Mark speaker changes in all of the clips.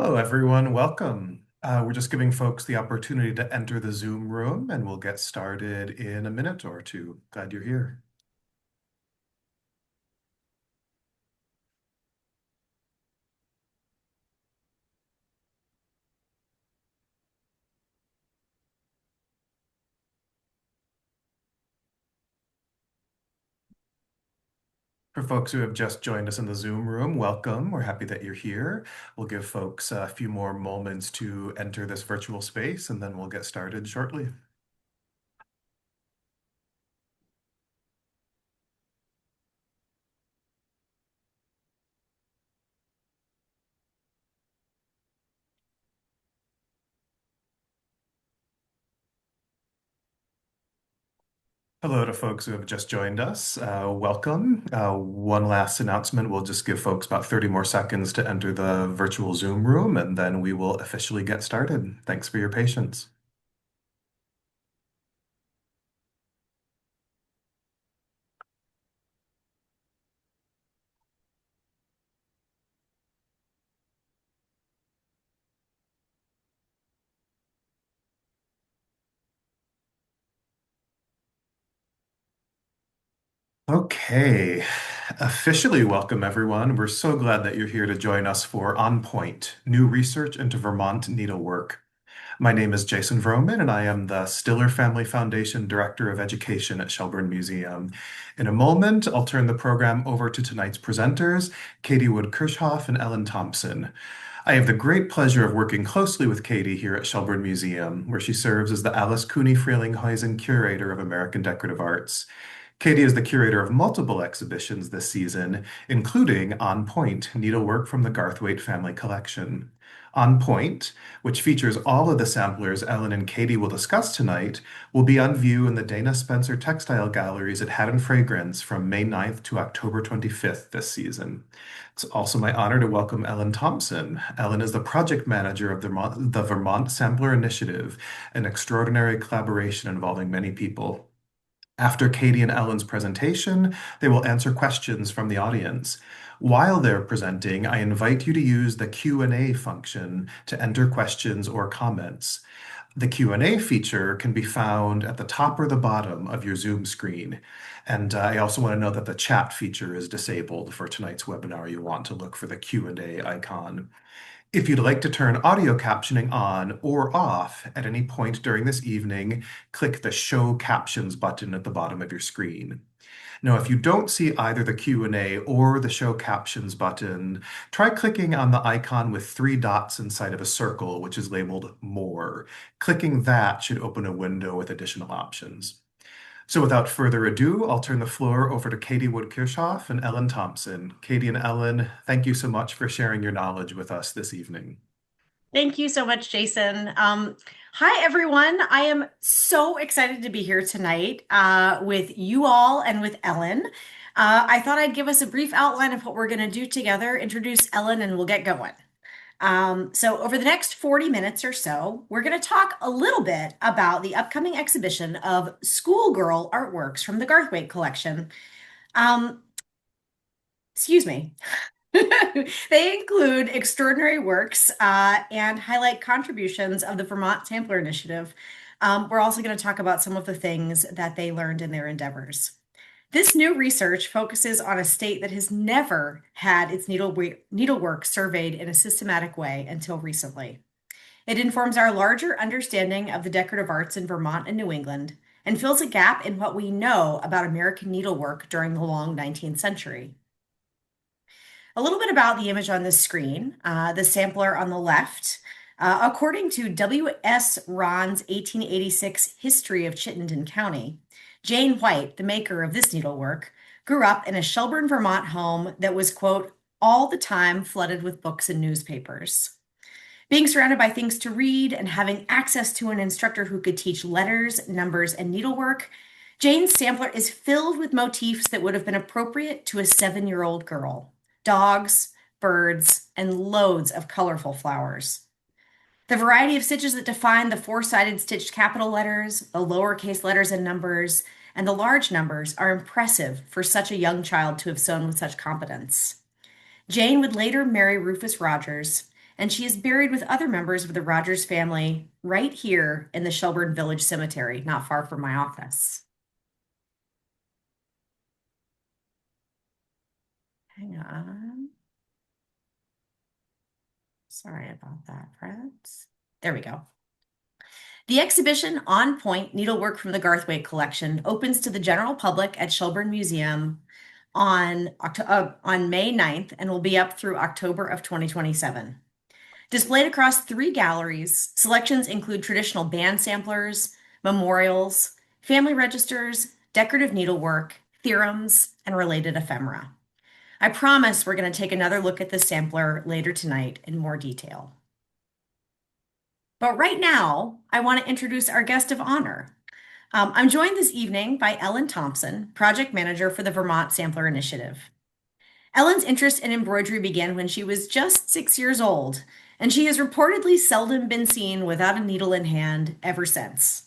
Speaker 1: Hello, everyone. Welcome. We're just giving folks the opportunity to enter the Zoom room, and we'll get started in a minute or two. Glad you're here. For folks who have just joined us in the Zoom room, welcome. We're happy that you're here. We'll give folks a few more moments to enter this virtual space, and then we'll get started shortly. Hello to folks who have just joined us. Welcome. One last announcement. We'll just give folks about 30 more seconds to enter the virtual Zoom room, and then we will officially get started. Thanks for your patience. Okay, officially welcome everyone. We're so glad that you're here to join us for On Point, New Research into Vermont Needlework. My name is Jason Vroman, and I am the Stiller Family Foundation Director of Education at Shelburne Museum. In a moment, I'll turn the program over to tonight's presenters, Katie Wood Kirchhoff and Ellen Thompson. I have the great pleasure of working closely with Katie here at Shelburne Museum, where she serves as the Alice Cooney Frelinghuysen Curator of American Decorative Arts. Katie is the curator of multiple exhibitions this season, including On Point, Needlework from the Garthwaite Family Collection. On Point, which features all of the samplers Ellen and Katie will discuss tonight, will be on view in the Dana Spencer Textile Galleries at Haddon Fragrance from May 9th to October 25th this season. It's also my honor to welcome Ellen Thompson. Ellen is the project manager of the Vermont Sampler Initiative, an extraordinary collaboration involving many people. After Katie and Ellen's presentation, they will answer questions from the audience. While they're presenting, I invite you to use the Q&A function to enter questions or comments. The Q&A feature can be found at the top or the bottom of your Zoom screen. And I also want to note that the chat feature is disabled for tonight's webinar. You want to look for the Q&A icon. If you'd like to turn audio captioning on or off at any point during this evening, click the Show Captions button at the bottom of your screen. Now, if you don't see either the Q&A or the Show Captions button, try clicking on the icon with three dots inside of a circle, which is labeled More. Clicking that should open a window with additional options. So without further ado, I'll turn the floor over to Katie Wood Kirchhoff and Ellen Thompson. Katie and Ellen, thank you so much for sharing your knowledge with us this evening.
Speaker 2: Thank you so much, Jason. Hi, everyone. I am so excited to be here tonight with you all and with Ellen. I thought I'd give us a brief outline of what we're going to do together, introduce Ellen, and we'll get going. So over the next 40 minutes or so, we're going to talk a little bit about the upcoming exhibition of schoolgirl artworks from the Garthwaite Collection. Excuse me. They include extraordinary works and highlight contributions of the Vermont Sampler Initiative. We're also going to talk about some of the things that they learned in their endeavors. This new research focuses on a state that has never had its needlework surveyed in a systematic way until recently. It informs our larger understanding of the decorative arts in Vermont and New England and fills a gap in what we know about American needlework during the long 19th century. A little bit about the image on the screen, the sampler on the left. According to W.S. Ron's 1886 History of Chittenden County, Jane White, the maker of this needlework, grew up in a Shelburne, Vermont home that was, quote, all the time flooded with books and newspapers. Being surrounded by things to read and having access to an instructor who could teach letters, numbers, and needlework, Jane's sampler is filled with motifs that would have been appropriate to a 7-year-old girl. Dogs, birds, and loads of colorful flowers. The variety of stitches that define the four-sided stitched capital letters, the lowercase letters and numbers, and the large numbers are impressive for such a young child to have sewn with such competence. Jane would later marry Rufus Rogers, and she is buried with other members of the Rogers family right here in the Shelburne Village Cemetery, not far from my office. Hang on. Sorry about that, friends. There we go. The exhibition On Point Needlework from the Garthwaite Collection opens to the general public at Shelburne Museum on May 9th and will be up through October of 2027. Displayed across three galleries, selections include traditional band samplers, memorials, family registers, decorative needlework, theorems, and related ephemera. I promise we're going to take another look at this sampler later tonight in more detail. But right now, I want to introduce our guest of honor. I'm joined this evening by Ellen Thompson, project manager for the Vermont Sampler Initiative. Ellen's interest in embroidery began when she was just 6 years old, and she has reportedly seldom been seen without a needle in hand ever since.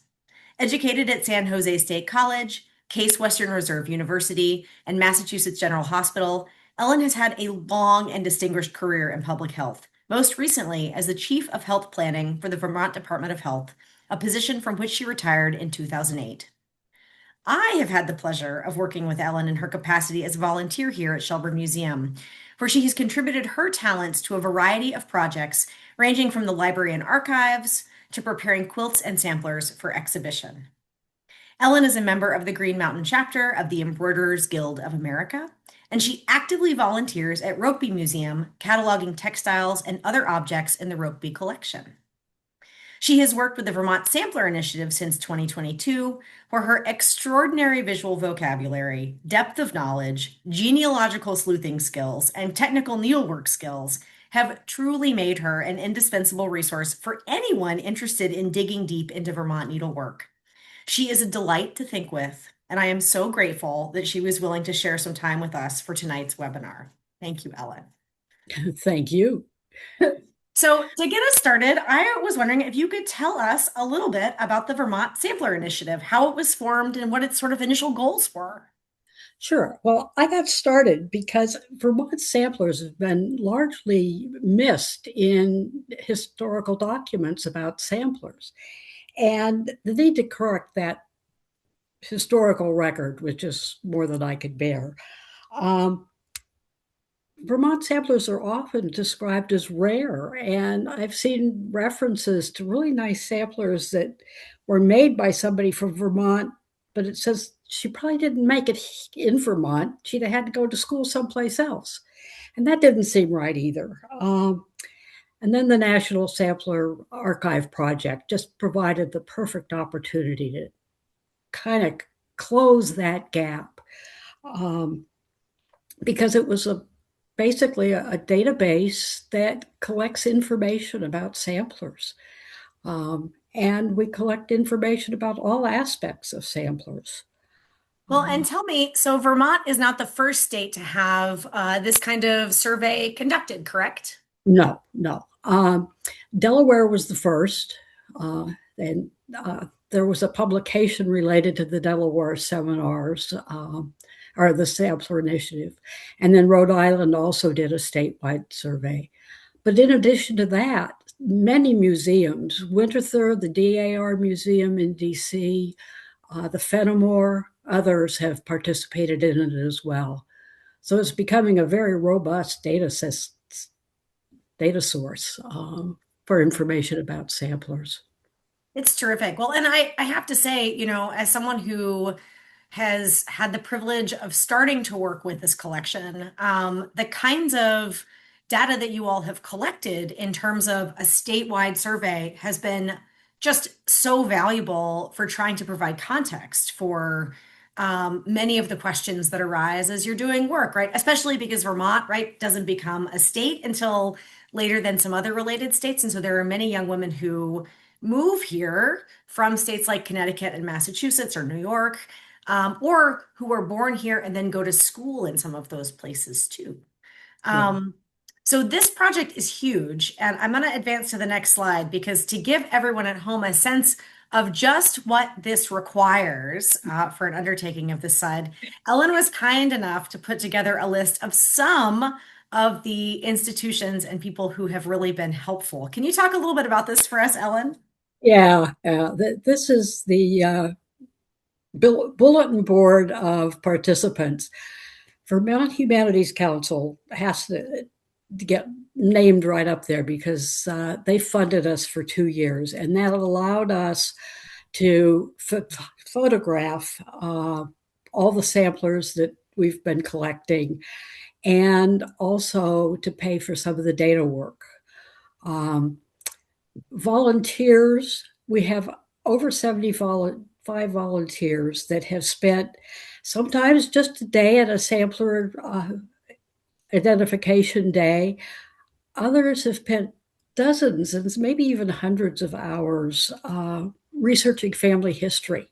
Speaker 2: Educated at San Jose State College, Case Western Reserve University, and Massachusetts General Hospital, Ellen has had a long and distinguished career in public health, most recently as the Chief of Health Planning for the Vermont Department of Health, a position from which she retired in 2008. I have had the pleasure of working with Ellen in her capacity as a volunteer here at Shelburne Museum, where she has contributed her talents to a variety of projects ranging from the library and archives to preparing quilts and samplers for exhibition. Ellen is a member of the Green Mountain chapter of the Embroiderers Guild of America, and she actively volunteers at Rokeby Museum, cataloging textiles and other objects in the Rokeby collection. She has worked with the Vermont Sampler Initiative since 2022, where her extraordinary visual vocabulary, depth of knowledge, genealogical sleuthing skills, and technical needlework skills have truly made her an indispensable resource for anyone interested in digging deep into Vermont needlework. She is a delight to think with, and I am so grateful that she was willing to share some time with us for tonight's webinar. Thank you, Ellen.
Speaker 3: Thank you.
Speaker 2: So, to get us started, I was wondering if you could tell us a little bit about the Vermont Sampler Initiative, how it was formed, and what its sort of initial goals were.
Speaker 3: Sure. Well, I got started because Vermont samplers have been largely missed in historical documents about samplers. And the need to correct that historical record, which is more than I could bear. Vermont samplers are often described as rare, and I've seen references to really nice samplers that were made by somebody from Vermont, but it says she probably didn't make it in Vermont. She'd have had to go to school someplace else. And that didn't seem right either. And then the National Sampler Archive Project just provided the perfect opportunity to kind of close that gap because it was basically a database that collects information about samplers. And we collect information about all aspects of samplers.
Speaker 2: Well, and tell me, so Vermont is not the first state to have this kind of survey conducted, correct?
Speaker 3: No, no. Delaware was the first, and there was a publication related to the Delaware seminars, or the Sampler Initiative. And then Rhode Island also did a statewide survey. But in addition to that, many museums, Winterthur, the DAR Museum in DC, the Fenimore, others have participated in it as well. So it's becoming a very robust data source for information about samplers.
Speaker 2: It's terrific. Well, and I have to say, as someone who has had the privilege of starting to work with this collection, the kinds of data that you all have collected in terms of a statewide survey has been just so valuable for trying to provide context for many of the questions that arise as you're doing work, right? Especially because Vermont, right, doesn't become a state until later than some other related states. And so there are many young women who move here from states like Connecticut and Massachusetts or New York, or who are born here and then go to school in some of those places too. So this project is huge, and I'm going to advance to the next slide because to give everyone at home a sense of just what this requires for an undertaking of this side, Ellen was kind enough to put together a list of some of the institutions and people who have really been helpful. Can you talk a little bit about this for us, Ellen?
Speaker 3: Yeah, this is the bulletin board of participants. Vermont Humanities Council has to get named right up there because they funded us for 2 years, and that allowed us to photograph all the samplers that we've been collecting and also to pay for some of the data work. Volunteers, we have over 75 volunteers that have spent sometimes just a day at a sampler identification day. Others have spent dozens and maybe even hundreds of hours researching family history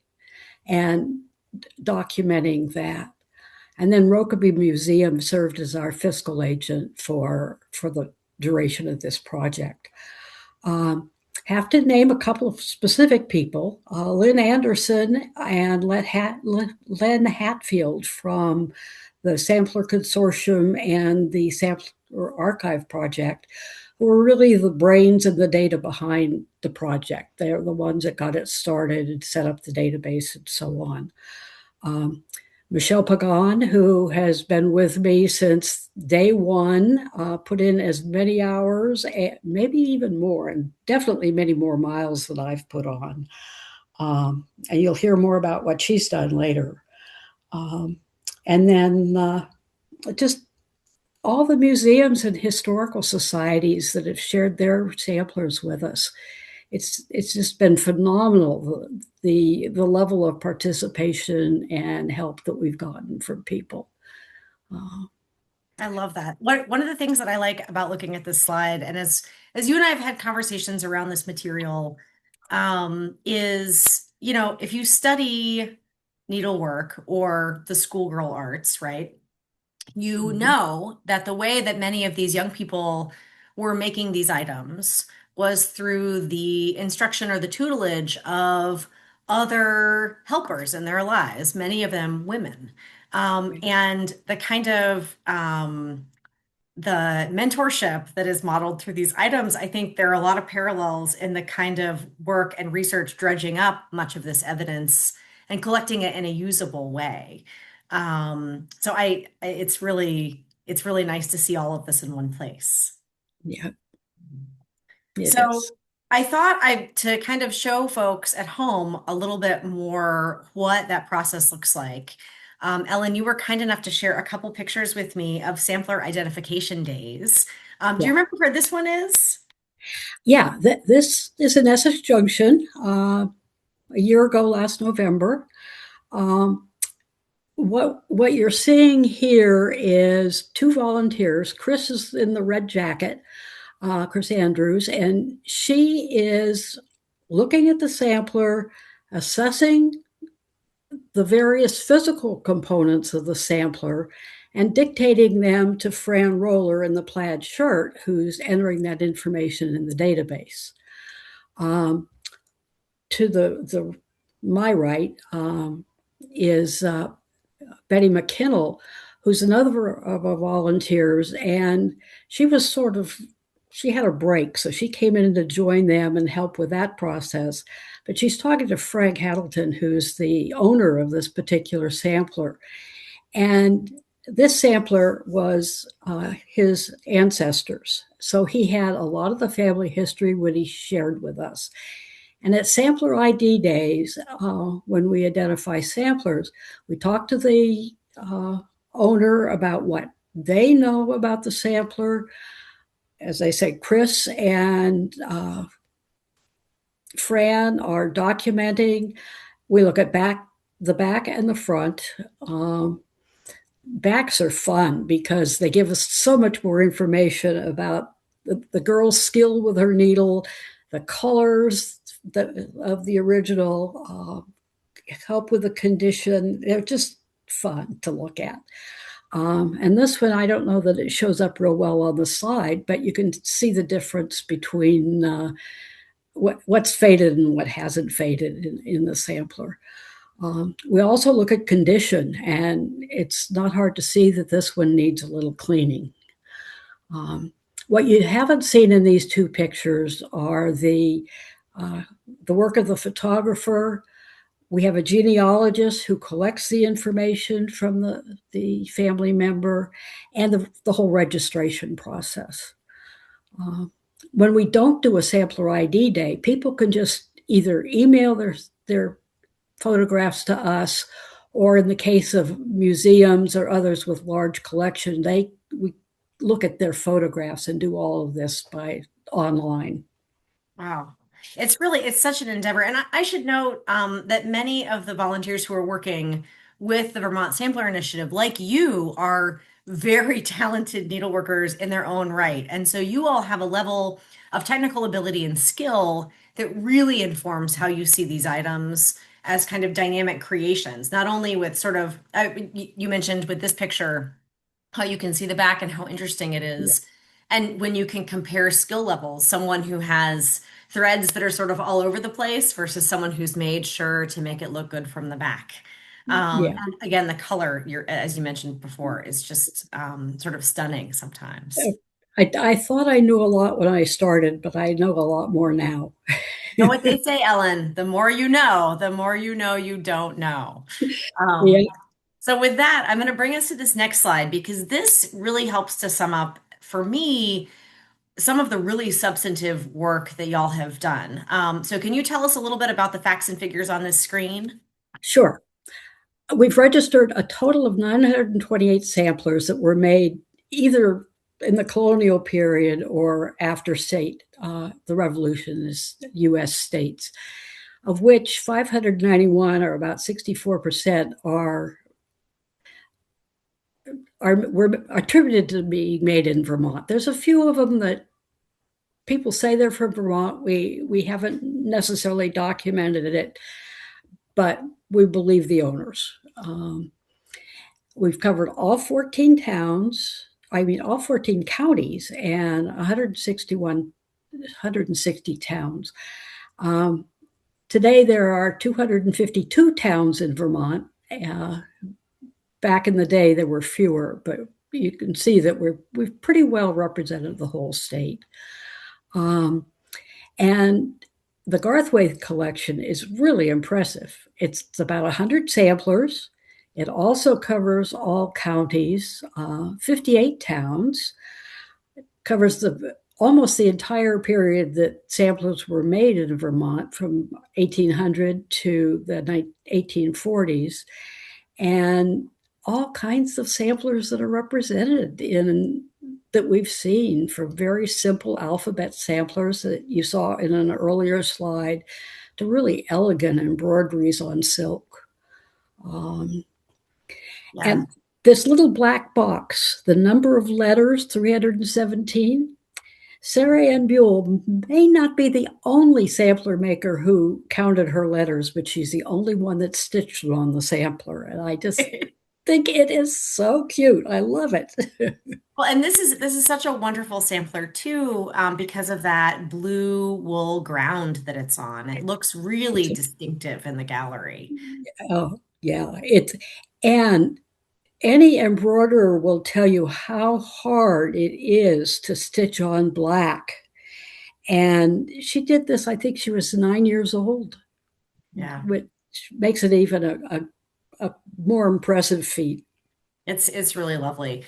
Speaker 3: and documenting that. And then Rokeby Museum served as our fiscal agent for the duration of this project. Have to name a couple of specific people, Lynn Anderson and Len Hatfield from the Sampler Consortium and the Sampler Archive Project, who were really the brains and the data behind the project. They're the ones that got it started and set up the database and so on. Michelle Pagan, who has been with me since day one, put in as many hours, maybe even more, and definitely many more miles than I've put on. And you'll hear more about what she's done later. And then just all the museums and historical societies that have shared their samplers with us. It's just been phenomenal, the level of participation and help that we've gotten from people.
Speaker 2: I love that. One of the things that I like about looking at this slide, and as you and I have had conversations around this material, is, if you study needlework or the schoolgirl arts, right? You know that the way that many of these young people were making these items was through the instruction or the tutelage of other helpers in their lives, many of them women. And the kind of the mentorship that is modeled through these items, I think there are a lot of parallels in the kind of work and research dredging up much of this evidence and collecting it in a usable way. So it's really nice to see all of this in one place.
Speaker 3: Yeah, it
Speaker 2: So
Speaker 3: is.
Speaker 2: I thought to kind of show folks at home a little bit more what that process looks like. Ellen, you were kind enough to share a couple pictures with me of sampler identification days. Do
Speaker 3: Yeah.
Speaker 2: you remember where this one is?
Speaker 3: Yeah, this is in Essex Junction a year ago last November. What you're seeing here is two volunteers. Chris is in the red jacket, Chris Andrews, and she is looking at the sampler, assessing the various physical components of the sampler, and dictating them to Fran Roller in the plaid shirt, who's entering that information in the database. To my right is Betty McKinnell, who's another of our volunteers, and she had a break, so she came in to join them and help with that process. But she's talking to Frank Hattleton, who's the owner of this particular sampler. And this sampler was his ancestors. So he had a lot of the family history what he shared with us. And at Sampler ID days, when we identify samplers, we talk to the owner about what they know about the sampler. As I say, Chris and Fran are documenting. We look at the back and the front. Backs are fun because they give us so much more information about the girl's skill with her needle, the colors of the original, help with the condition. They're just fun to look at. And this one, I don't know that it shows up real well on the slide, but you can see the difference between what's faded and what hasn't faded in the sampler. We also look at condition, and it's not hard to see that this one needs a little cleaning. What you haven't seen in these two pictures are the work of the photographer. We have a genealogist who collects the information from the family member, and the whole registration process. Uh, when we don't do a sampler ID day, people can just either email their photographs to us, or in the case of museums or others with large collection, we look at their photographs and do all of this by online.
Speaker 2: Wow. It's such an endeavor. And I should note that many of the volunteers who are working with the Vermont Sampler Initiative, like you, are very talented needleworkers in their own right. And so you all have a level of technical ability and skill that really informs how you see these items as kind of dynamic creations, not only with sort of, you mentioned with this picture, how you can see the back and how interesting it
Speaker 3: Yeah.
Speaker 2: is. And when you can compare skill levels, someone who has threads that are sort of all over the place versus someone who's made sure to make it look good from the back.
Speaker 3: Yeah.
Speaker 2: And again, the color, as you mentioned before, is just sort of stunning sometimes.
Speaker 3: I thought I knew a lot when I started, but I know a lot more now.
Speaker 2: You know what they say, Ellen, the more you know you don't know.
Speaker 3: Yeah,
Speaker 2: So with that, I'm going to bring us to this next slide because this really helps to sum up for me some of the really substantive work that y'all have done. So can you tell us a little bit about the facts and figures on this screen?
Speaker 3: sure. We've registered a total of 928 samplers that were made either in the colonial period or after the revolutionist U.S. states, of which 591, or about 64%, were attributed to being made in Vermont. There's a few of them that people say they're from Vermont. We haven't necessarily documented it, but we believe the owners. We've covered all 14 towns, all 14 counties, and 160 towns. Today, there are 252 towns in Vermont. Back in the day, there were fewer, but you can see that we've pretty well represented the whole state. And the Garthwaite collection is really impressive. It's about 100 samplers. It also covers all counties, 58 towns, covers almost the entire period that samplers were made in Vermont from 1800 to the 1840s, and all kinds of samplers that are represented that we've seen, from very simple alphabet samplers that you saw in an earlier slide to really elegant embroideries on silk.
Speaker 2: Yeah.
Speaker 3: And this little black box, the number of letters, 317, Sarah Ann Buell may not be the only sampler maker who counted her letters, but she's the only one that stitched them on the sampler. And I just think it is so cute. I love it.
Speaker 2: Well, and this is such a wonderful sampler too, because of that blue wool ground that it's on. It looks really distinctive in the gallery.
Speaker 3: Oh, yeah. And any embroiderer will tell you how hard it is to stitch on black. And she did this, I think she was 9 years old,
Speaker 2: Yeah.
Speaker 3: which makes it even a more impressive feat.
Speaker 2: It's really lovely.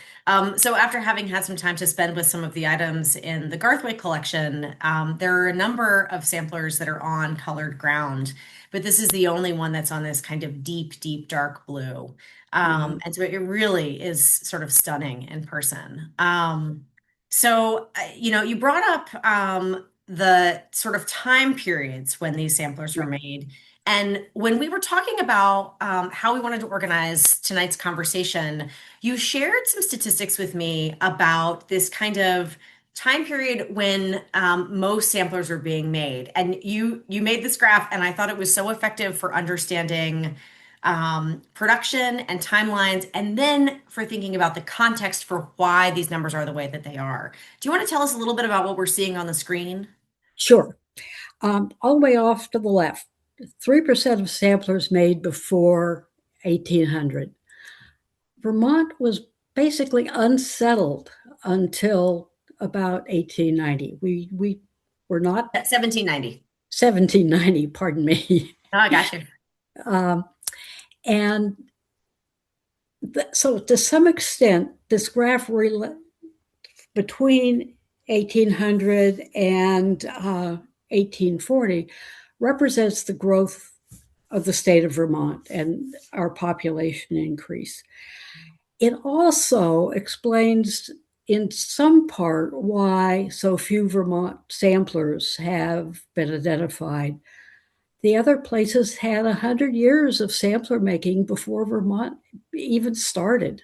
Speaker 2: So after having had some time to spend with some of the items in the Garthwaite collection, there are a number of samplers that are on colored ground, but this is the only one that's on this kind of deep, deep dark blue. And so it really is sort of stunning in person. You brought up the sort of time periods when these samplers were made. And when we were talking about how we wanted to organize tonight's conversation, you shared some statistics with me about this kind of time period when most samplers are being made. And you made this graph, and I thought it was so effective for understanding production and timelines, and then for thinking about the context for why these numbers are the way that they are. Do you want to tell us a little bit about what we're seeing on the screen?
Speaker 3: Sure. All the way off to the left, 3% of samplers made before 1800. Vermont was basically unsettled until about 1890. We were not
Speaker 2: 1790.
Speaker 3: 1790, pardon me.
Speaker 2: Oh, I got you.
Speaker 3: Um, and so to some extent, this graph between 1800 and 1840 represents the growth of the state of Vermont and our population increase. It also explains in some part why so few Vermont samplers have been identified. The other places had 100 years of sampler making before Vermont even started.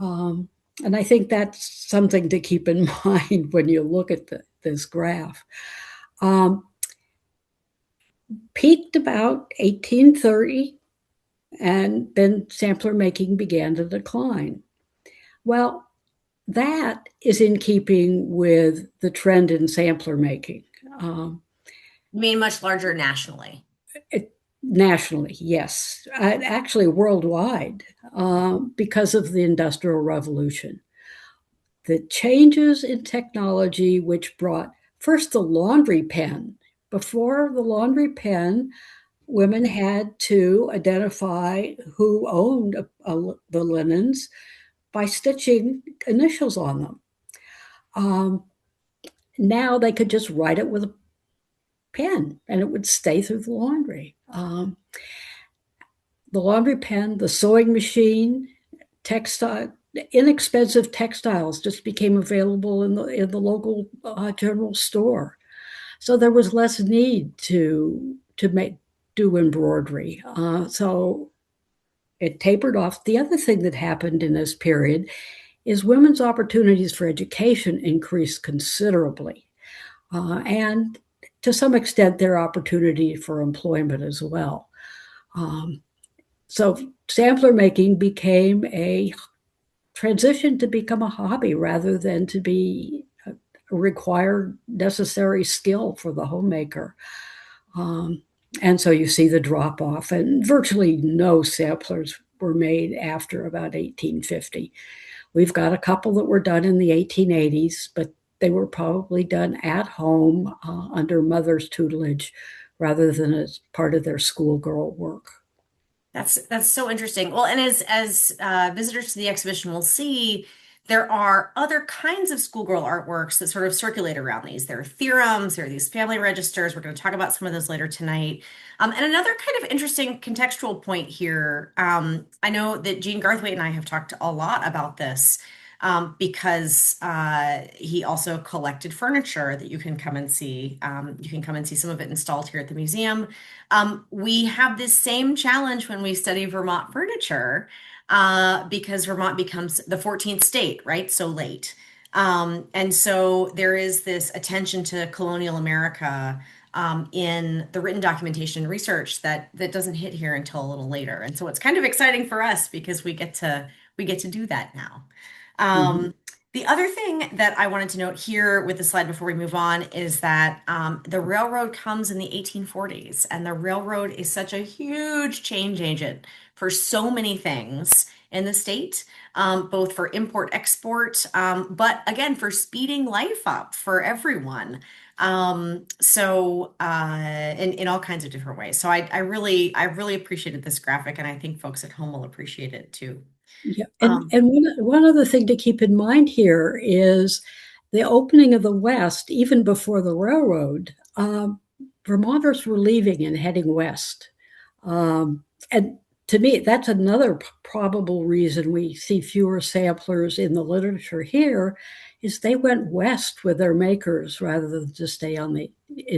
Speaker 3: Um, and I think that's something to keep in mind when you look at this graph. Um, Peaked about 1830, and then sampler making began to decline. Well, that is in keeping with the trend in sampler making. Um,
Speaker 2: You mean much larger nationally?
Speaker 3: Nationally, yes, actually worldwide, because of the Industrial Revolution. The changes in technology, which brought first the laundry pen. Before the laundry pen, women had to identify who owned the linens by stitching initials on them. Um, Now they could just write it with a pen and it would stay through the laundry. The laundry pen, the sewing machine, textile, inexpensive textiles just became available in the local general store. So there was less need to do embroidery. So it tapered off. The other thing that happened in this period is women's opportunities for education increased considerably, and to some extent their opportunity for employment as well. Um, so sampler making became a transition to become a hobby rather than to be a required necessary skill for the homemaker. Um, and so you see the drop off, and virtually no samplers were made after about 1850. We've got a couple that were done in the 1880s, but they were probably done at home under mother's tutelage rather than as part of their schoolgirl work.
Speaker 2: That's so interesting. Well, and as visitors to the exhibition will see, there are other kinds of schoolgirl artworks that sort of circulate around these. There are theorems, there are these family registers. We're going to talk about some of those later tonight. And another kind of interesting contextual point here. I know that Jean Garthwaite and I have talked a lot about this because he also collected furniture that you can come and see. You can come and see some of it installed here at the museum. We have this same challenge when we study Vermont furniture because Vermont becomes the 14th state, right? So late. And so there is this attention to colonial America in the written documentation and research that doesn't hit here until a little later. And so it's kind of exciting for us because we get to do that now.
Speaker 3: Mhm.
Speaker 2: The other thing that I wanted to note here with the slide before we move on is that the railroad comes in the 1840s, and the railroad is such a huge change agent for so many things in the state, both for import export, but again, for speeding life up for everyone. In all kinds of different ways. So I really appreciated this graphic, and I think folks at home will appreciate it too.
Speaker 3: Yeah, and
Speaker 2: Um,
Speaker 3: and one other thing to keep in mind here is the opening of the West, even before the railroad. Vermonters were leaving and heading west, and to me, that's another probable reason we see fewer samplers in the literature here, is they went west with their makers rather than to stay in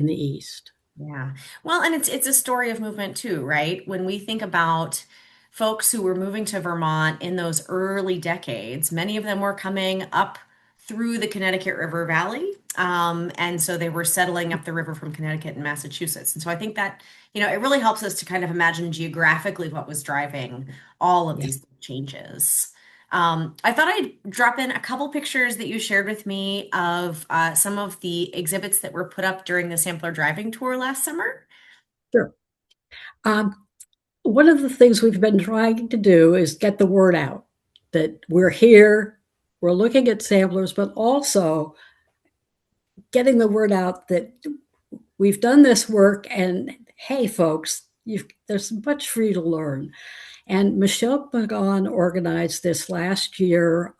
Speaker 3: the east.
Speaker 2: Yeah. Well, and it's a story of movement too, right? When we think about folks who were moving to Vermont in those early decades, many of them were coming up through the Connecticut River Valley. And so they were settling up the river from Connecticut and Massachusetts. And so I think that, it really helps us to kind of imagine geographically what was driving all of
Speaker 3: Yeah,
Speaker 2: these changes. I thought I'd drop in a couple pictures that you shared with me of some of the exhibits that were put up during the sampler driving tour last summer.
Speaker 3: sure. Um, One of the things we've been trying to do is get the word out that we're here, we're looking at samplers, but also getting the word out that we've done this work and hey, folks, there's much for you to learn. And Michelle McGaughan organized this last year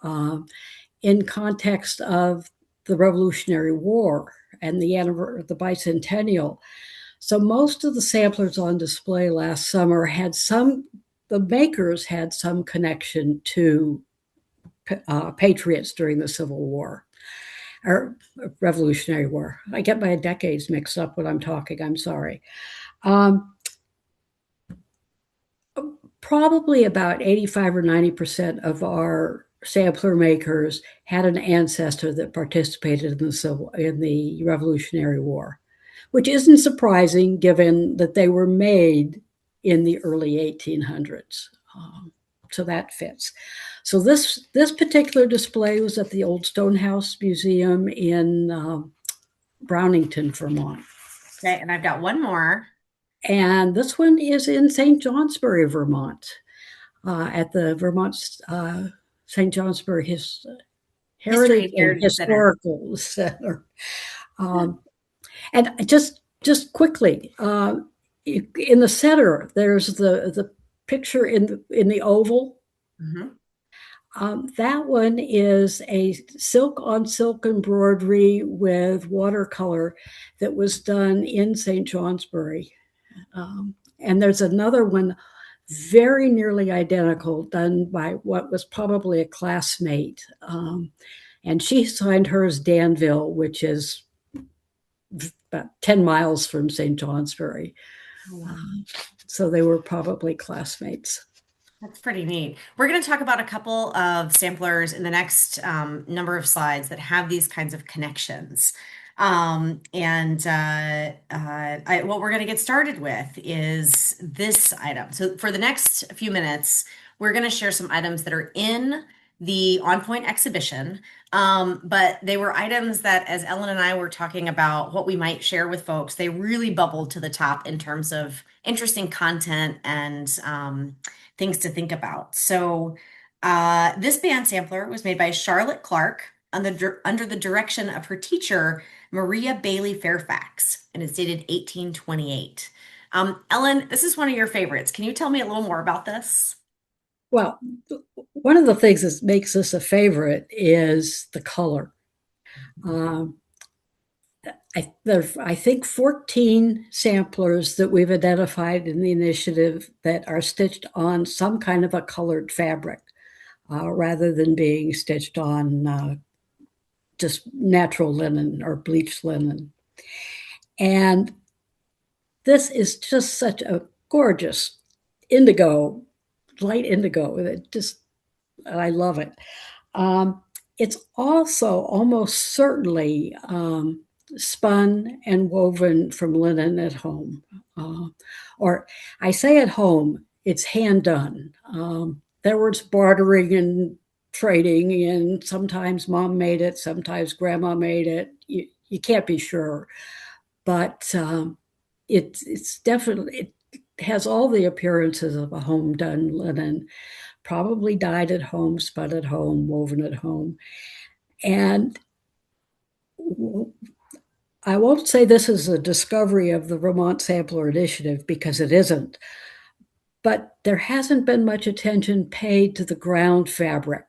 Speaker 3: in context of the Revolutionary War and the bicentennial. So most of the samplers on display last summer the makers had some connection to patriots during the Civil War or Revolutionary War. I get my decades mixed up when I'm talking. I'm sorry. Um, Probably about 85 or 90% of our sampler makers had an ancestor that participated in the Revolutionary War, which isn't surprising given that they were made in the early 1800s. So that fits. So this particular display was at the Old Stonehouse Museum in Brownington, Vermont.
Speaker 2: Okay, and I've got one more.
Speaker 3: And this one is in St. Johnsbury, Vermont, at the Vermont St. Johnsbury Heritage and
Speaker 2: Heritage Center.
Speaker 3: Historical Center. And just quickly, in the center, there's the picture in the oval.
Speaker 2: Mhm.
Speaker 3: That one is a silk on silk embroidery with watercolor that was done in St. Johnsbury. And there's another one very nearly identical done by what was probably a classmate. And she signed hers Danville, which is about 10 miles from St. Johnsbury. So they were probably classmates.
Speaker 2: That's pretty neat. We're going to talk about a couple of samplers in the next number of slides that have these kinds of connections. What we're going to get started with is this item. So for the next few minutes, we're going to share some items that are in the On Point exhibition. But they were items that, as Ellen and I were talking about what we might share with folks, they really bubbled to the top in terms of interesting content and things to think about. So this band sampler was made by Charlotte Clark under the direction of her teacher, Maria Bailey Fairfax, and it's dated 1828. Ellen, this is one of your favorites. Can you tell me a little more about this?
Speaker 3: Well, one of the things that makes this a favorite is the color. I think 14 samplers that we've identified in the initiative that are stitched on some kind of a colored fabric rather than being stitched on just natural linen or bleached linen. And this is just such a gorgeous indigo, light indigo. I love it. It's also almost certainly spun and woven from linen at home. Or I say at home, it's hand done. There was bartering and trading, and sometimes mom made it, sometimes grandma made it. You can't be sure. But it's definitely, it has all the appearances of a home done linen, probably dyed at home, spun at home, woven at home. And I won't say this is a discovery of the Vermont Sampler Initiative because it isn't, but there hasn't been much attention paid to the ground fabric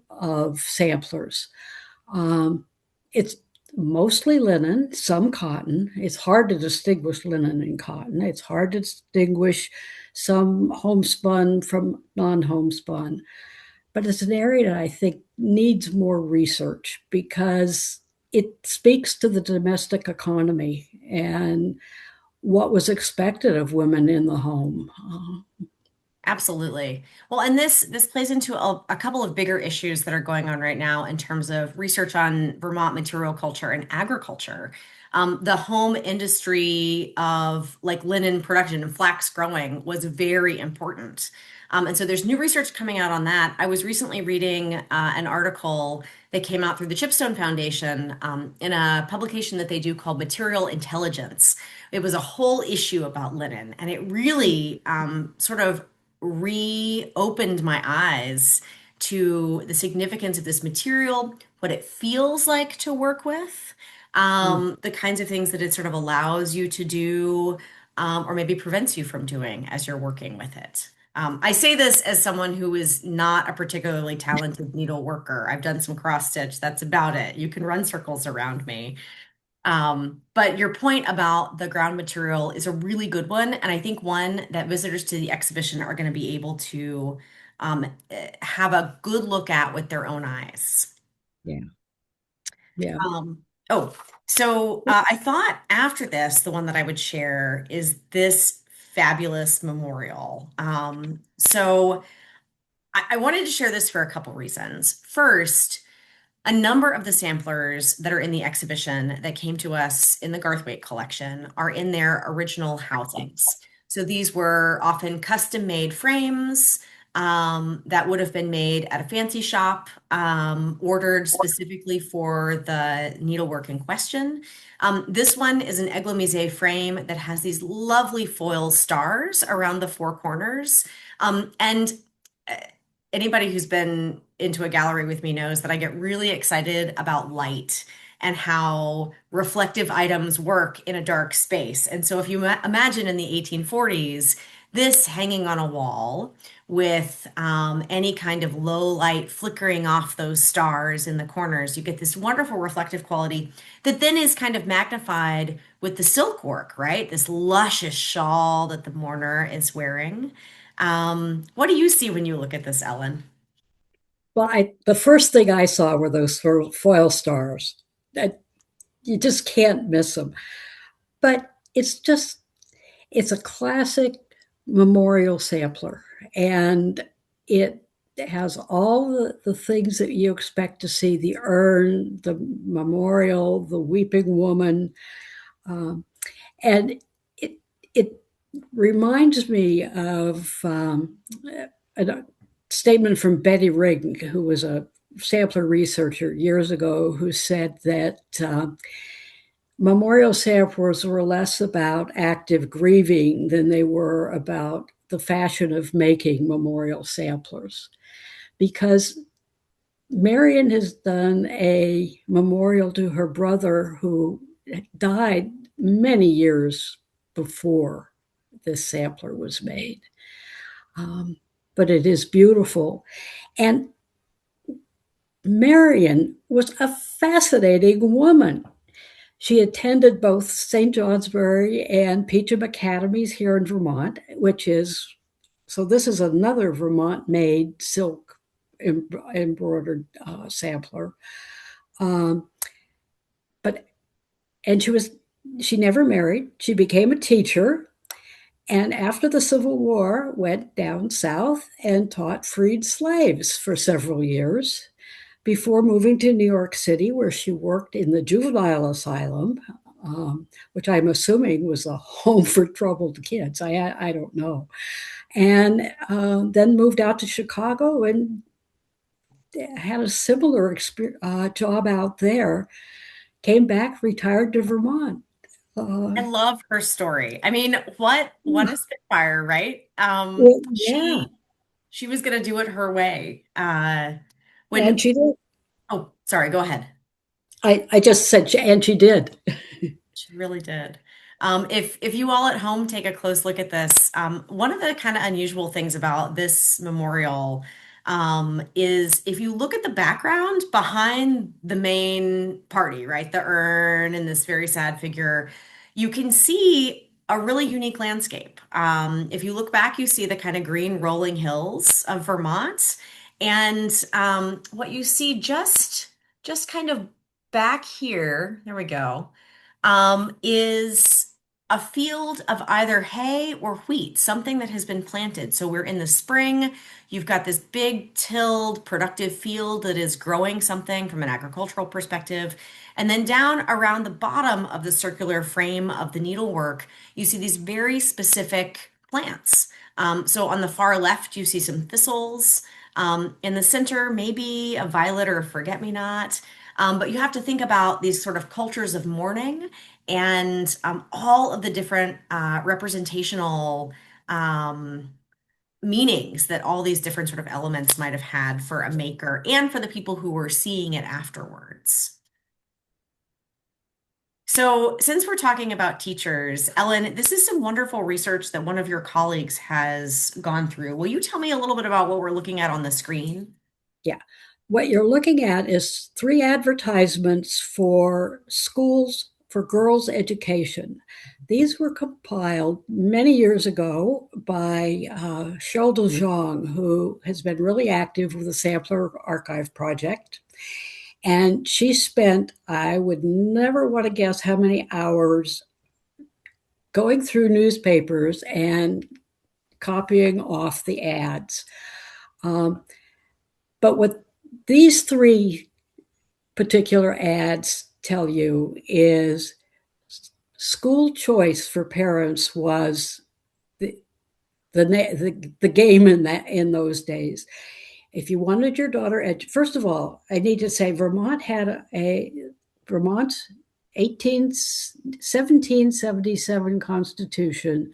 Speaker 3: of samplers. It's mostly linen, some cotton. It's hard to distinguish linen and cotton. It's hard to distinguish some homespun from non-homespun. But it's an area that I think needs more research because it speaks to the domestic economy and what was expected of women in the home.
Speaker 2: Absolutely. Well, and this plays into a couple of bigger issues that are going on right now in terms of research on Vermont material culture and agriculture. The home industry of like linen production and flax growing was very important. And so there's new research coming out on that. I was recently reading an article that came out through the Chipstone Foundation in a publication that they do called Material Intelligence. It was a whole issue about linen, and it really sort of reopened my eyes to the significance of this material, what it feels like to work with,
Speaker 3: Mm.
Speaker 2: the kinds of things that it sort of allows you to do, or maybe prevents you from doing as you're working with it. I say this as someone who is not a particularly talented needle worker. I've done some cross stitch. That's about it. You can run circles around me. But your point about the ground material is a really good one, and I think one that visitors to the exhibition are going to be able to have a good look at with their own eyes.
Speaker 3: Yeah, yeah.
Speaker 2: Oh, so I thought after this, the one that I would share is this fabulous memorial. So I wanted to share this for a couple reasons. First, a number of the samplers that are in the exhibition that came to us in the Garthwaite collection are in their original housings. So these were often custom made frames that would have been made at a fancy shop, ordered specifically for the needlework in question. This one is an Aigle frame that has these lovely foil stars around the four corners. And uh, Anybody who's been into a gallery with me knows that I get really excited about light and how reflective items work in a dark space. And so if you imagine in the 1840s, this hanging on a wall with any kind of low light flickering off those stars in the corners, you get this wonderful reflective quality that then is kind of magnified with the silk work, right? This luscious shawl that the mourner is wearing. What do you see when you look at this, Ellen?
Speaker 3: Well, the first thing I saw were those foil stars. That you just can't miss them. But it's a classic memorial sampler, and it has all the things that you expect to see: the urn, the memorial, the weeping woman, um, and it it reminds me of a statement from Betty Ring, who was a sampler researcher years ago, who said that memorial samplers were less about active grieving than they were about the fashion of making memorial samplers. Because Marion has done a memorial to her brother who died many years before this sampler was made. Um, but it is beautiful. And Marion was a fascinating woman. She attended both St. Johnsbury and Peacham Academies here in Vermont, which is so this is another Vermont made silk embroidered sampler. Um, but and she never married. She became a teacher, and after the Civil War went down south and taught freed slaves for several years before moving to New York City, where she worked in the juvenile asylum, which I'm assuming was a home for troubled kids. I don't know. And then moved out to Chicago and had a similar job out there. Came back, retired to Vermont.
Speaker 2: I
Speaker 3: Uh,
Speaker 2: love her story. I mean, what a spitfire, right?
Speaker 3: well, yeah,
Speaker 2: She was gonna do it her way.
Speaker 3: and
Speaker 2: When
Speaker 3: she did.
Speaker 2: Oh, sorry, go ahead.
Speaker 3: I just said, and she did.
Speaker 2: She really did. If you all at home take a close look at this, one of the kind of unusual things about this memorial is if you look at the background behind the main party, right, the urn and this very sad figure, you can see a really unique landscape. If you look back, you see the kind of green rolling hills of Vermont, and what you see just kind of back here, there we go, is a field of either hay or wheat, something that has been planted. So we're in the spring. You've got this big tilled, productive field that is growing something from an agricultural perspective. And then down around the bottom of the circular frame of the needlework, you see these very specific plants. So on the far left, you see some thistles. In the center, maybe a violet or a forget-me-not. But you have to think about these sort of cultures of mourning and all of the different representational meanings that all these different sort of elements might have had for a maker and for the people who were seeing it afterwards. So, since we're talking about teachers, Ellen, this is some wonderful research that one of your colleagues has gone through. Will you tell me a little bit about what we're looking at on the screen?
Speaker 3: Yeah. What you're looking at is 3 advertisements for schools for girls' education. These were compiled many years ago by Sheldon Zhang, who has been really active with the Sampler Archive Project. And she spent, I would never want to guess how many hours going through newspapers and copying off the ads. Um, but what these 3 particular ads tell you is school choice for parents was the game in those days. If you wanted your daughter, first of all, I need to say Vermont had Vermont's 1777 Constitution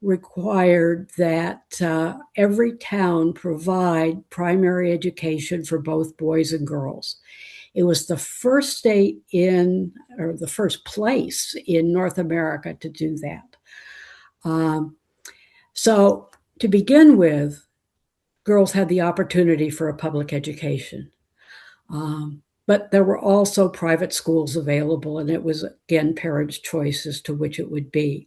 Speaker 3: required that every town provide primary education for both boys and girls. It was the first state or the first place in North America to do that. Um, so, to begin with, girls had the opportunity for a public education. But there were also private schools available, and it was, again, parents' choice as to which it would be.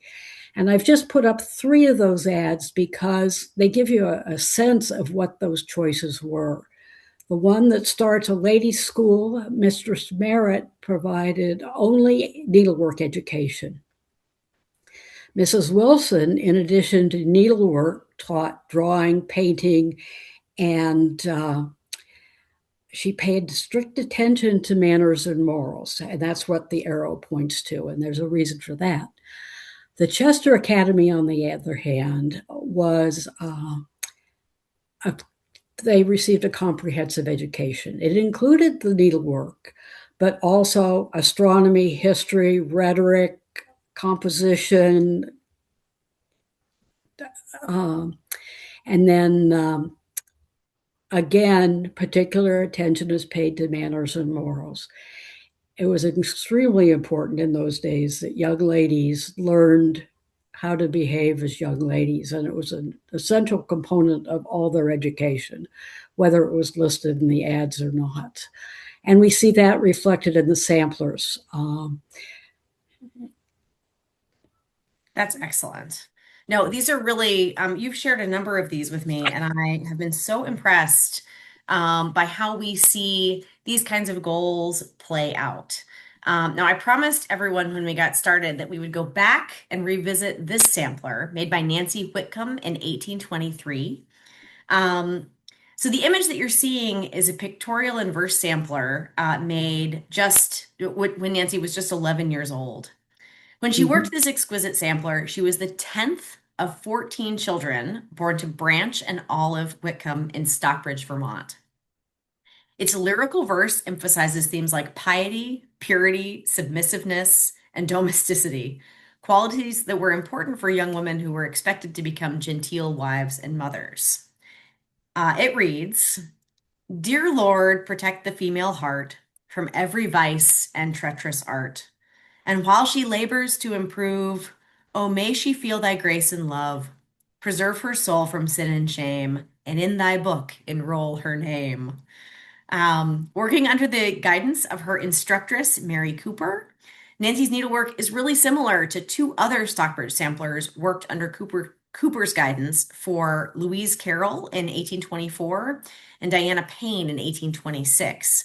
Speaker 3: And I've just put up 3 of those ads because they give you a sense of what those choices were. The one that starts a ladies' school, Mistress Merritt provided only needlework education. Mrs. Wilson, in addition to needlework, taught drawing, painting, and she paid strict attention to manners and morals. And that's what the arrow points to. And there's a reason for that. The Chester Academy, on the other hand, was they received a comprehensive education. It included the needlework, but also astronomy, history, rhetoric, composition, and then again, particular attention is paid to manners and morals. It was extremely important in those days that young ladies learned how to behave as young ladies, and it was an essential component of all their education, whether it was listed in the ads or not. And we see that reflected in the samplers.
Speaker 2: That's excellent. No, these are really, you've shared a number of these with me, and I have been so impressed by how we see these kinds of goals play out. Now, I promised everyone when we got started that we would go back and revisit this sampler made by Nancy Whitcomb in 1823. So the image that you're seeing is a pictorial and verse sampler made just when Nancy was just 11 years old. When she worked this exquisite sampler, she was the 10th of 14 children born to Branch and Olive Whitcomb in Stockbridge, Vermont. Its lyrical verse emphasizes themes like piety, purity, submissiveness, and domesticity, qualities that were important for young women who were expected to become genteel wives and mothers. It reads, Dear Lord, protect the female heart from every vice and treacherous art. And while she labors to improve, oh, may she feel thy grace and love. Preserve her soul from sin and shame, and in thy book enroll her name. Working under the guidance of her instructress, Mary Cooper, Nancy's needlework is really similar to 2 other Stockbridge samplers worked under Cooper's guidance for Louise Carroll in 1824 and Diana Payne in 1826.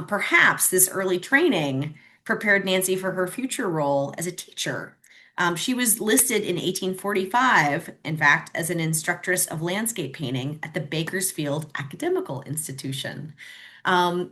Speaker 2: Perhaps this early training prepared Nancy for her future role as a teacher. She was listed in 1845, in fact, as an instructress of landscape painting at the Bakersfield Academical Institution.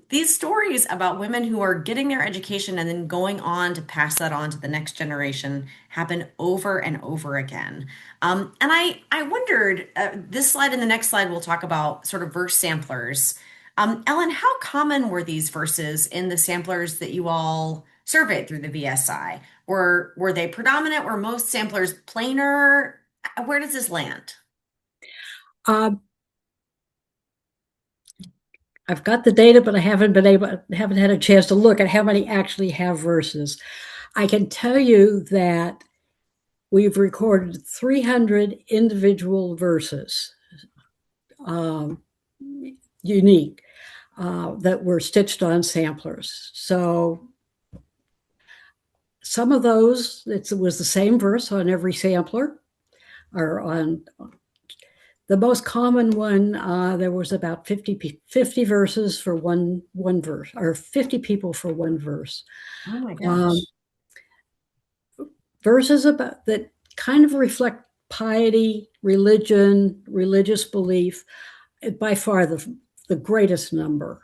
Speaker 2: These stories about women who are getting their education and then going on to pass that on to the next generation happen over and over again. And I wondered, this slide and the next slide, we'll talk about sort of verse samplers. Ellen, how common were these verses in the samplers that you all surveyed through the VSI? Were they predominant? Were most samplers plainer? Where does this land?
Speaker 3: Um, I've got the data, but I haven't had a chance to look at how many actually have verses. I can tell you that we've recorded 300 individual verses, um, unique, that were stitched on samplers. So some of those, it was the same verse on every sampler, or on the most common one. There was about 50 verses for one verse, or 50 people for one verse.
Speaker 2: Oh my
Speaker 3: Um,
Speaker 2: gosh.
Speaker 3: Verses about that kind of reflect piety, religion, religious belief, by far the greatest number,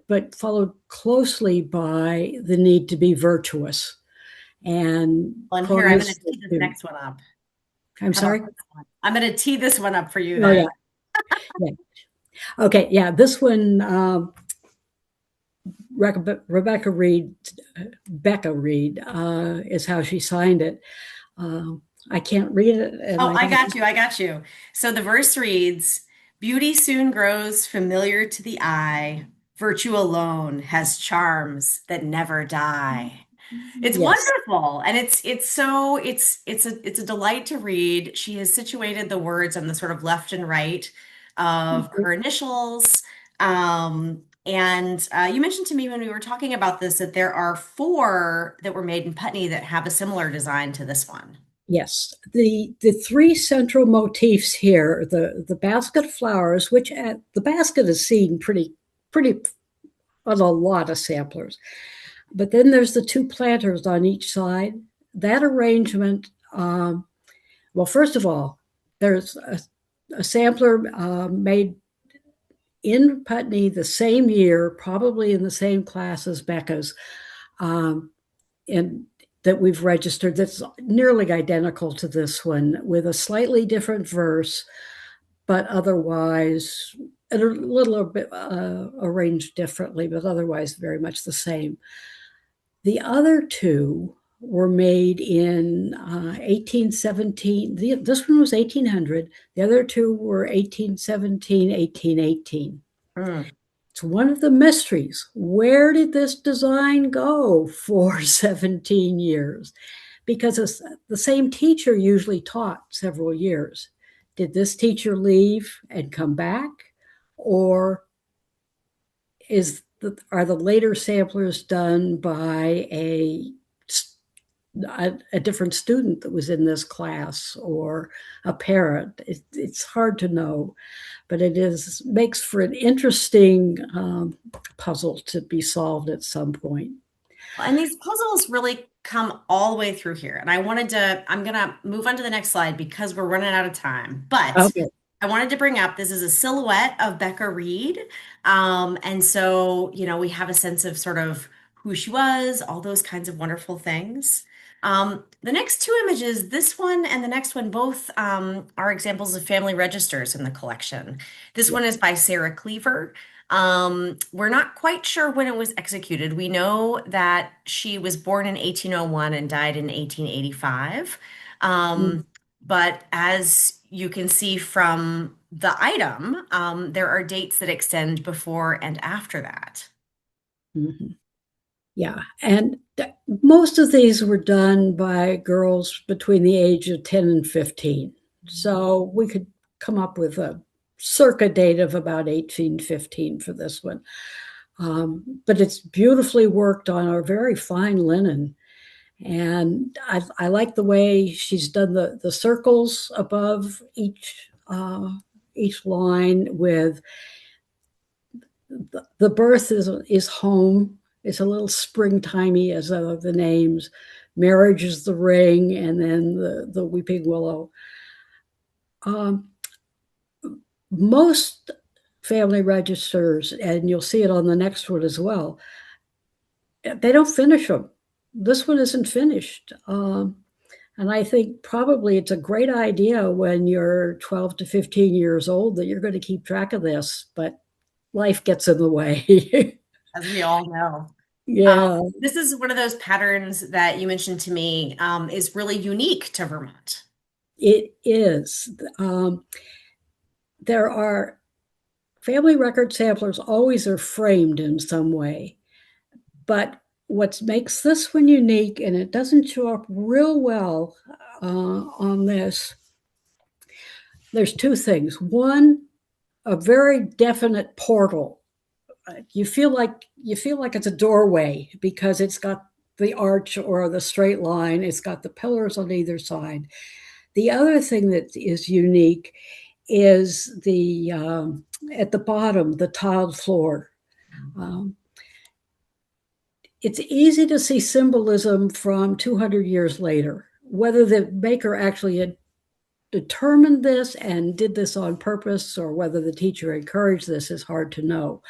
Speaker 3: but followed closely by the need to be virtuous and
Speaker 2: Well, and here, I'm going
Speaker 3: promise
Speaker 2: to tee this
Speaker 3: to.
Speaker 2: next one up.
Speaker 3: I'm
Speaker 2: How about
Speaker 3: sorry?
Speaker 2: this one? I'm going to tee this one up for you
Speaker 3: Oh, yeah.
Speaker 2: then.
Speaker 3: Yeah. Okay. Yeah. This one, Rebecca Reed, Becca Reed, is how she signed it. I can't read it, and
Speaker 2: Oh,
Speaker 3: I
Speaker 2: I
Speaker 3: don't.
Speaker 2: got you. I got you. So the verse reads, Beauty soon grows familiar to the eye. Virtue alone has charms that never die. It's
Speaker 3: Yes.
Speaker 2: wonderful, and it's a delight to read. She has situated the words on the sort of left and right of her initials. And you mentioned to me when we were talking about this that there are four that were made in Putney that have a similar design to this one.
Speaker 3: Yes, the three central motifs here: the basket of flowers, which the basket is seen pretty on a lot of samplers. But then there's the two planters on each side. That arrangement. Well, first of all, there's a sampler made in Putney the same year, probably in the same class as Becca's, um, and that we've registered, that's nearly identical to this one, with a slightly different verse, but otherwise a little bit arranged differently, but otherwise very much the same. The other two were made in 1817. This one was 1800. The other two were 1817, 1818.
Speaker 2: Mm.
Speaker 3: It's one of the mysteries. Where did this design go for 17 years? Because the same teacher usually taught several years. Did this teacher leave and come back? Or are the later samplers done by a different student that was in this class, or a parent? It's hard to know, but makes for an interesting puzzle to be solved at some point.
Speaker 2: And these puzzles really come all the way through here. And I'm gonna move on to the next slide because we're running out of time. But
Speaker 3: Okay.
Speaker 2: I wanted to bring up this is a silhouette of Becca Reed. And so, we have a sense of sort of who she was, all those kinds of wonderful things. The next two images, this one and the next one, both are examples of family registers in the collection. This
Speaker 3: Yeah.
Speaker 2: one is by Sarah Cleaver. We're not quite sure when it was executed. We know that she was born in 1801 and died in 1885.
Speaker 3: Mm-hmm.
Speaker 2: But as you can see from the item, there are dates that extend before and after that.
Speaker 3: Mm-hmm. Yeah. And most of these were done by girls between the age of 10 and 15. So we could come up with a circa date of about 1815 for this one. But it's beautifully worked on a very fine linen. And I like the way she's done the circles above each line, with the birth is home. It's a little springtimey, as the names. Marriage is the ring, and then the weeping willow. Um, Most family registers, and you'll see it on the next one as well, they don't finish them. This one isn't finished. And I think probably it's a great idea when you're 12 to 15 years old that you're going to keep track of this, but life gets in the way.
Speaker 2: As we all know.
Speaker 3: Yeah,
Speaker 2: This is one of those patterns that you mentioned to me is really unique to Vermont.
Speaker 3: it is. there are family record samplers always are framed in some way. But what makes this one unique, and it doesn't show up real well on this, there's two things. One, a very definite portal. You feel like it's a doorway because it's got the arch or the straight line. It's got the pillars on either side. The other thing that is unique is the at the bottom, the tiled floor. Um, it's easy to see symbolism from 200 years later. Whether the maker actually had determined this and did this on purpose or whether the teacher encouraged this is hard to know.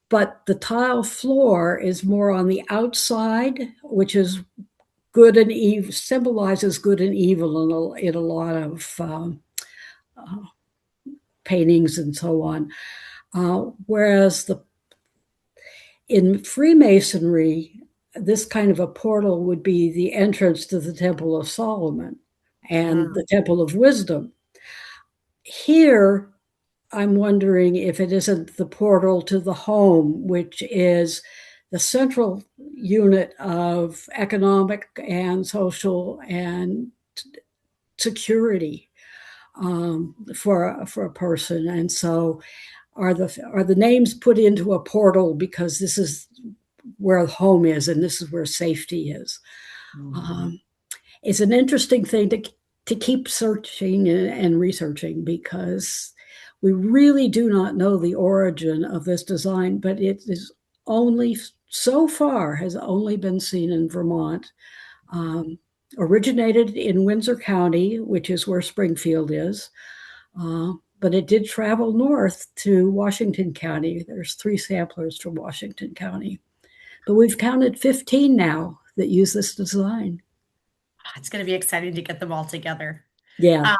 Speaker 3: But the tile floor is more on the outside, which is good and evil, symbolizes good and evil in a lot of uh, paintings and so on. Whereas in Freemasonry, this kind of a portal would be the entrance to the Temple of Solomon and the Temple of Wisdom. Here, I'm wondering if it isn't the portal to the home, which is the central unit of economic and social and security for a person. And so are the names put into a portal because this is where the home is and this is where safety is. It's an interesting thing to keep searching and researching because we really do not know the origin of this design, but it is only so far has only been seen in Vermont. Originated in Windsor County, which is where Springfield is, but it did travel north to Washington County. There's 3 samplers from Washington County, but we've counted 15 now that use this design.
Speaker 2: It's going to be exciting to get them all together.
Speaker 3: Yeah.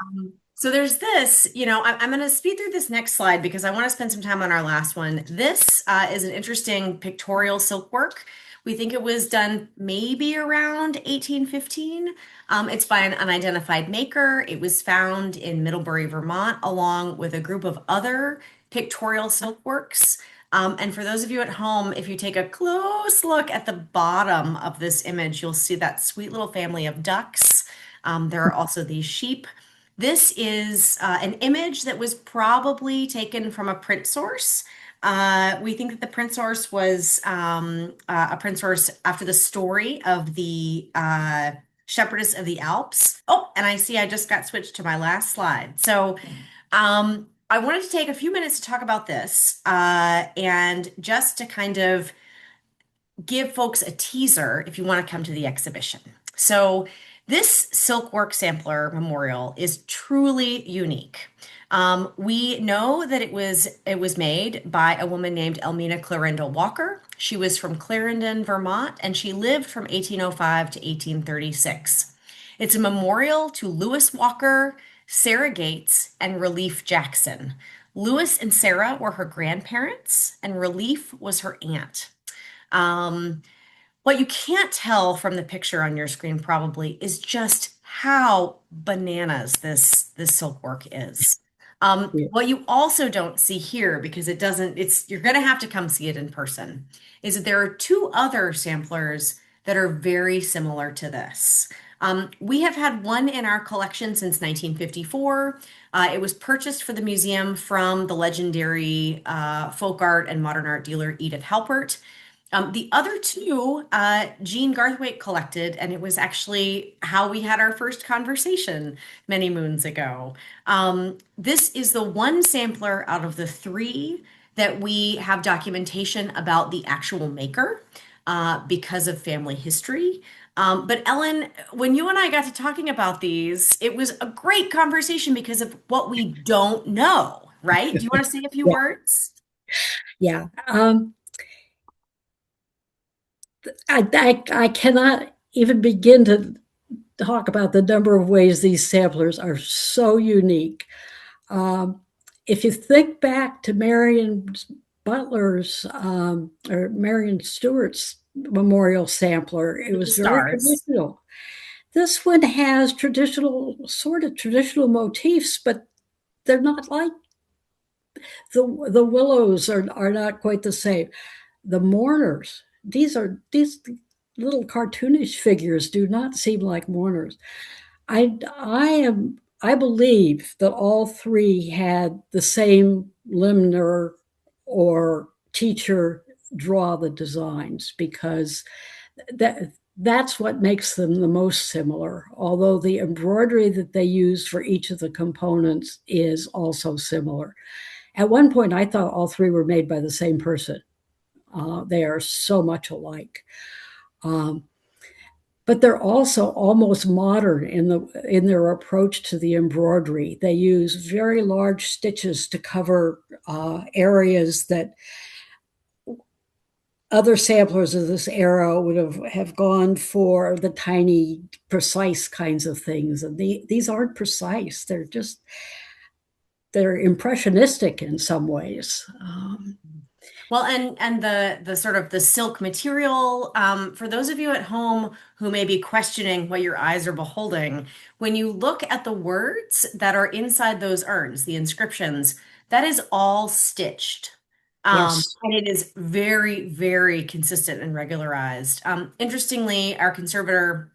Speaker 2: So there's this, I'm going to speed through this next slide because I want to spend some time on our last one. This is an interesting pictorial silk work. We think it was done maybe around 1815. It's by an unidentified maker. It was found in Middlebury, Vermont, along with a group of other pictorial silk works. And for those of you at home, if you take a close look at the bottom of this image, you'll see that sweet little family of ducks. There are also these sheep. This is an image that was probably taken from a print source. We think that the print source was a print source after the story of the Shepherdess of the Alps. Oh, and I see I just got switched to my last slide. So I wanted to take a few minutes to talk about this and just to kind of give folks a teaser if you want to come to the exhibition. So this silkwork sampler memorial is truly unique. We know that it was made by a woman named Elmina Clarendon Walker. She was from Clarendon, Vermont, and she lived from 1805 to 1836. It's a memorial to Lewis Walker, Sarah Gates, and Relief Jackson. Lewis and Sarah were her grandparents, and Relief was her aunt. What you can't tell from the picture on your screen probably is just how bananas this silk work is. What you also don't see here, because you're going to have to come see it in person, is that there are 2 other samplers that are very similar to this. We have had one in our collection since 1954. It was purchased for the museum from the legendary folk art and modern art dealer Edith Halpert. The other 2, Jean Garthwaite collected, and it was actually how we had our first conversation many moons ago. This is the one sampler out of the 3 that we have documentation about the actual maker because of family history. But Ellen, when you and I got to talking about these, it was a great conversation because of what we don't know, right? Do you want to say a few words?
Speaker 3: Yeah. I cannot even begin to talk about the number of ways these samplers are so unique. If you think back to Marion Butler's or Marion Stewart's memorial sampler, it was very traditional. This one has traditional motifs, but they're not like the willows are not quite the same. The mourners, these little cartoonish figures do not seem like mourners. I believe that all three had the same limner or teacher draw the designs, because that's what makes them the most similar, although the embroidery that they use for each of the components is also similar. At one point, I thought all three were made by the same person. They are so much alike. But they're also almost modern in their approach to the embroidery. They use very large stitches to cover areas that other samplers of this era would have gone for the tiny, precise kinds of things. And these aren't precise. They're impressionistic in some ways.
Speaker 2: Well, and the sort of the silk material, for those of you at home who may be questioning what your eyes are beholding, when you look at the words that are inside those urns, the inscriptions, that is all stitched.
Speaker 3: Yes.
Speaker 2: And it is very, very consistent and regularized. Interestingly, our conservator,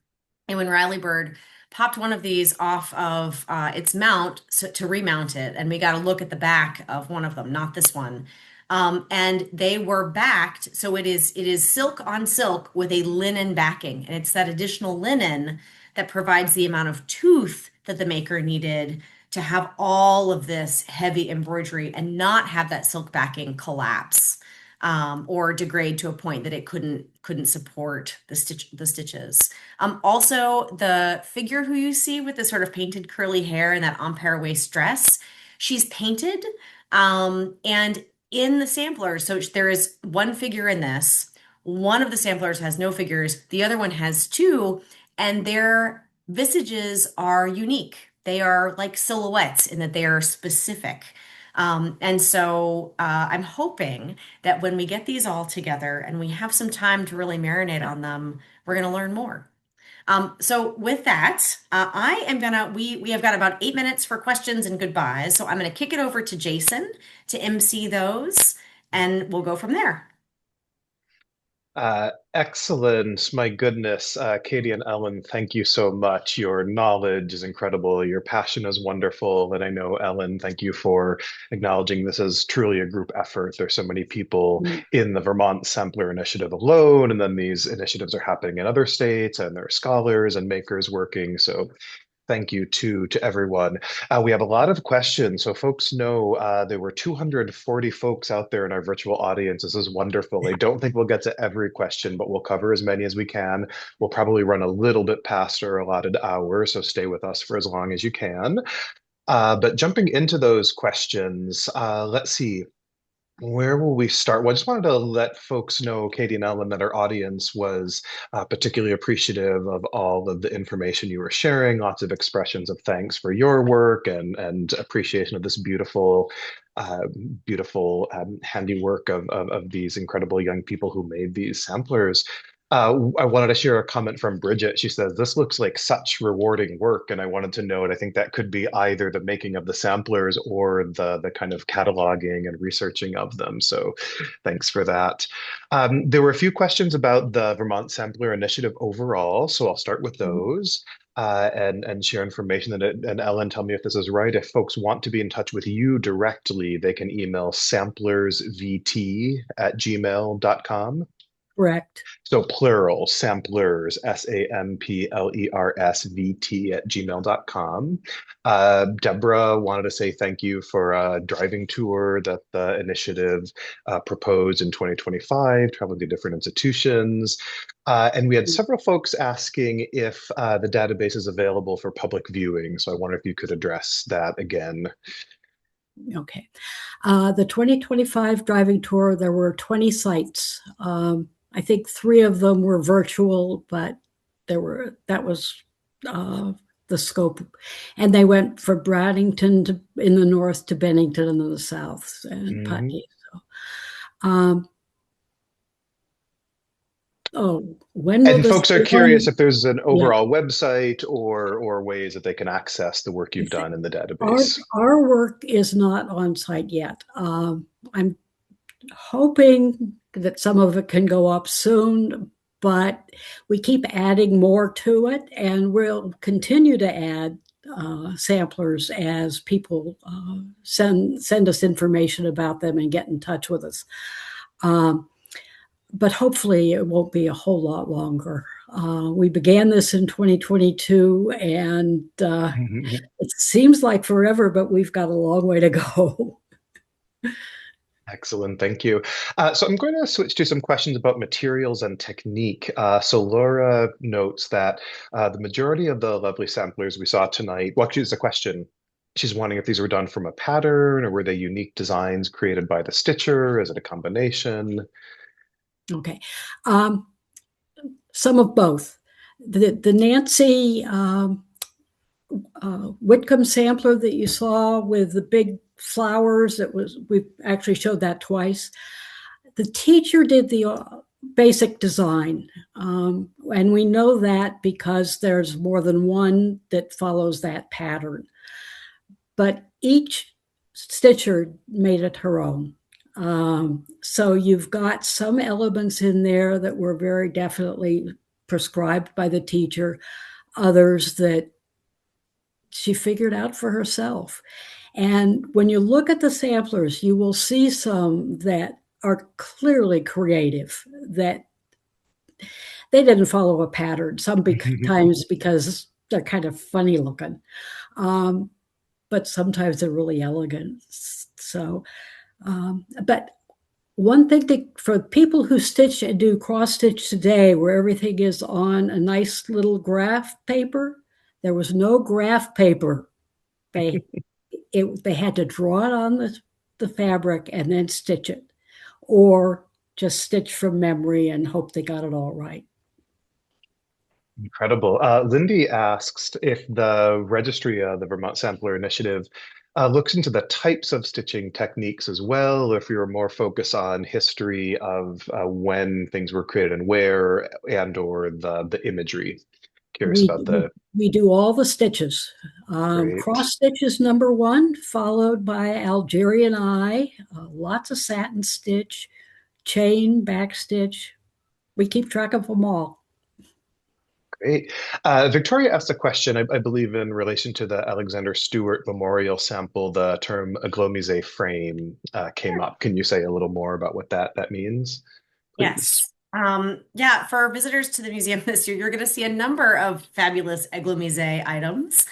Speaker 2: Ewan Riley Bird, popped one of these off of its mount to remount it, and we got a look at the back of one of them, not this one. And they were backed, so it is silk on silk with a linen backing, and it's that additional linen that provides the amount of tooth that the maker needed to have all of this heavy embroidery and not have that silk backing collapse or degrade to a point that it couldn't support the stitches. Also, the figure who you see with the sort of painted curly hair and that ampere waist dress, she's painted, and in the sampler, so there is one figure in this. One of the samplers has no figures, the other one has two, and their visages are unique. They are like silhouettes in that they are specific. And so I'm hoping that when we get these all together and we have some time to really marinate on them, we're going to learn more. So with that, we have got about 8 minutes for questions and goodbyes. So I'm gonna kick it over to Jason to MC those, and we'll go from there.
Speaker 4: Excellent. My goodness. Katie and Ellen, thank you so much. Your knowledge is incredible. Your passion is wonderful. And I know, Ellen, thank you for acknowledging this as truly a group effort. There's so many people in the Vermont Sampler Initiative alone, and then these initiatives are happening in other states, and there are scholars and makers working. So thank you to everyone. We have a lot of questions. So folks know there were 240 folks out there in our virtual audience. This is wonderful. I don't think we'll get to every question, but we'll cover as many as we can. We'll probably run a little bit past our allotted hour, so stay with us for as long as you can. But jumping into those questions, let's see. Where will we start? Well, I just wanted to let folks know, Katie and Ellen, that our audience was particularly appreciative of all of the information you were sharing, lots of expressions of thanks for your work and appreciation of this beautiful, beautiful handiwork of these incredible young people who made these samplers. I wanted to share a comment from Bridget. She says, "This looks like such rewarding work." And I wanted to note, I think that could be either the making of the samplers or the kind of cataloging and researching of them. So thanks for that. There were a few questions about the Vermont Sampler Initiative overall. So I'll start with those. And share information and Ellen, tell me if this is right. If folks want to be in touch with you directly, they can email samplersvt@gmail.com.
Speaker 3: Correct.
Speaker 4: So plural, samplers, SAMPLERSVT@gmail.com. Deborah wanted to say thank you for a driving tour that the initiative proposed in 2025, traveling to different institutions. And we had several folks asking if the database is available for public viewing. So I wonder if you could address that again.
Speaker 3: Okay. The 2025 driving tour, there were 20 sites. I think 3 of them were virtual, but that was the scope. And they went from Braddington in the north to Bennington in the south and Putney. So, Oh, when will
Speaker 4: And
Speaker 3: this
Speaker 4: folks are
Speaker 3: be
Speaker 4: curious
Speaker 3: on?
Speaker 4: if there's an
Speaker 3: Yeah.
Speaker 4: overall website or ways that they can access the work you've done in the
Speaker 3: Our
Speaker 4: database.
Speaker 3: our work is not on site yet. I'm hoping that some of it can go up soon, but we keep adding more to it, and we'll continue to add samplers as people send us information about them and get in touch with us. Um, but hopefully, it won't be a whole lot longer. We began this in 2022, and it seems like forever, but we've got a long way to go.
Speaker 4: Excellent, thank you. So I'm going to switch to some questions about materials and technique. So Laura notes that the majority of the lovely samplers we saw tonight, well, actually, it's a question. She's wondering if these were done from a pattern or were they unique designs created by the stitcher? Is it a combination?
Speaker 3: Okay. Um, some of both. The Nancy Whitcomb sampler that you saw with the big flowers, we actually showed that twice. The teacher did the basic design, and we know that because there's more than one that follows that pattern. But each stitcher made it her own. So you've got some elements in there that were very definitely prescribed by the teacher, others that she figured out for herself. And when you look at the samplers, you will see some that are clearly creative, that they didn't follow a pattern, sometimes because they're kind of funny looking. Um, but sometimes they're really elegant. So, but one thing for people who stitch and do cross stitch today, where everything is on a nice little graph paper, there was no graph paper. They they had to draw it on the fabric and then stitch it, or just stitch from memory and hope they got it all right.
Speaker 4: Incredible. Lindy asks if the registry, the Vermont Sampler Initiative, looks into the types of stitching techniques as well, or if you're more focused on history of when things were created and where, and or the imagery. Curious
Speaker 3: We
Speaker 4: about
Speaker 3: do,
Speaker 4: the
Speaker 3: we do all the stitches.
Speaker 4: great.
Speaker 3: Cross stitches number one, followed by Algerian eye, lots of satin stitch, chain, back stitch. We keep track of them all.
Speaker 4: Great. Victoria asked a question, I believe, in relation to the Alexander Stewart Memorial sample. The term aglomise frame came
Speaker 2: Sure.
Speaker 4: up. Can you say a little more about what that means, please?
Speaker 2: Yes. Yeah, for visitors to the museum this year, you're going to see a number of fabulous Eglomise items,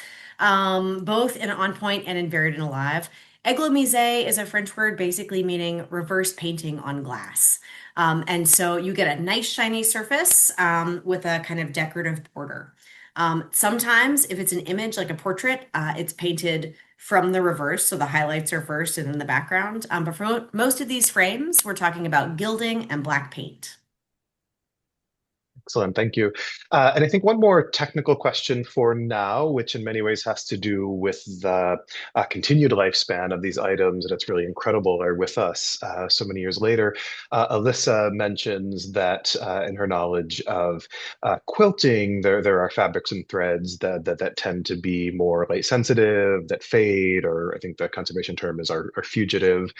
Speaker 2: both in On Point and in Buried and Alive. Eglomise is a French word basically meaning reverse painting on glass. And so you get a nice shiny surface with a kind of decorative border. Sometimes, if it's an image like a portrait, it's painted from the reverse, so the highlights are first and then the background. But for most of these frames, we're talking about gilding and black paint.
Speaker 4: Excellent, thank you. And I think one more technical question for now, which in many ways has to do with the continued lifespan of these items, and it's really incredible they're with us so many years later. Alyssa mentions that in her knowledge of quilting, there are fabrics and threads that tend to be more light sensitive, that fade, or I think the conservation term is are fugitive.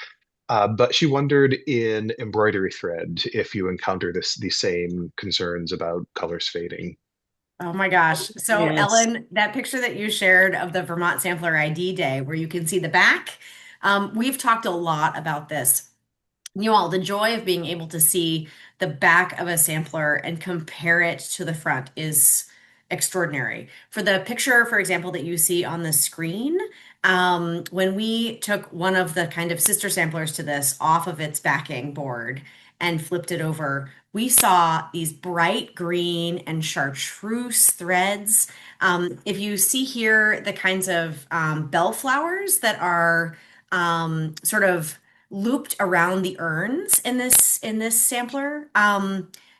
Speaker 4: But she wondered in embroidery thread if you encounter these same concerns about colors fading.
Speaker 2: Oh my gosh. So,
Speaker 3: Yes.
Speaker 2: Ellen, that picture that you shared of the Vermont Sampler ID Day, where you can see the back, we've talked a lot about this. You all, the joy of being able to see the back of a sampler and compare it to the front is extraordinary. For the picture, for example, that you see on the screen, when we took one of the kind of sister samplers to this off of its backing board and flipped it over, we saw these bright green and chartreuse threads. If you see here the kinds of bellflowers that are sort of looped around the urns in this sampler.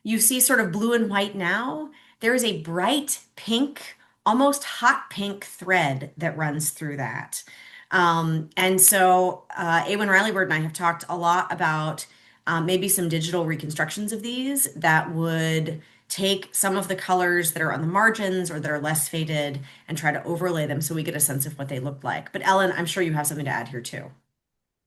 Speaker 2: You see sort of blue and white now. There is a bright pink, almost hot pink thread that runs through that. And so Awen Riley Bird and I have talked a lot about maybe some digital reconstructions of these that would take some of the colors that are on the margins or that are less faded and try to overlay them so we get a sense of what they look like. But Ellen, I'm sure you have something to add here too.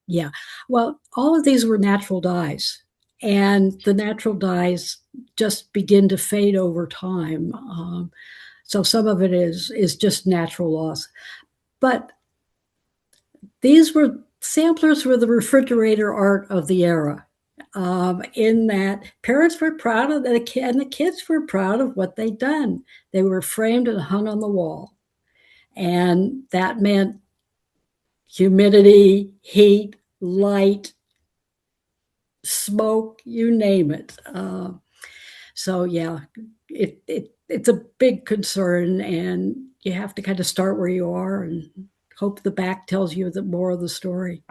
Speaker 3: Yeah. Well, all of these were natural dyes, and the natural dyes just begin to fade over time. So some of it is just natural loss. But these were samplers were the refrigerator art of the era. In that parents were proud of the kid, and the kids were proud of what they'd done. They were framed and hung on the wall, and that meant humidity, heat, light, smoke, you name it. So yeah, it's a big concern, and you have to kind of start where you are and hope the back tells you the more of the story.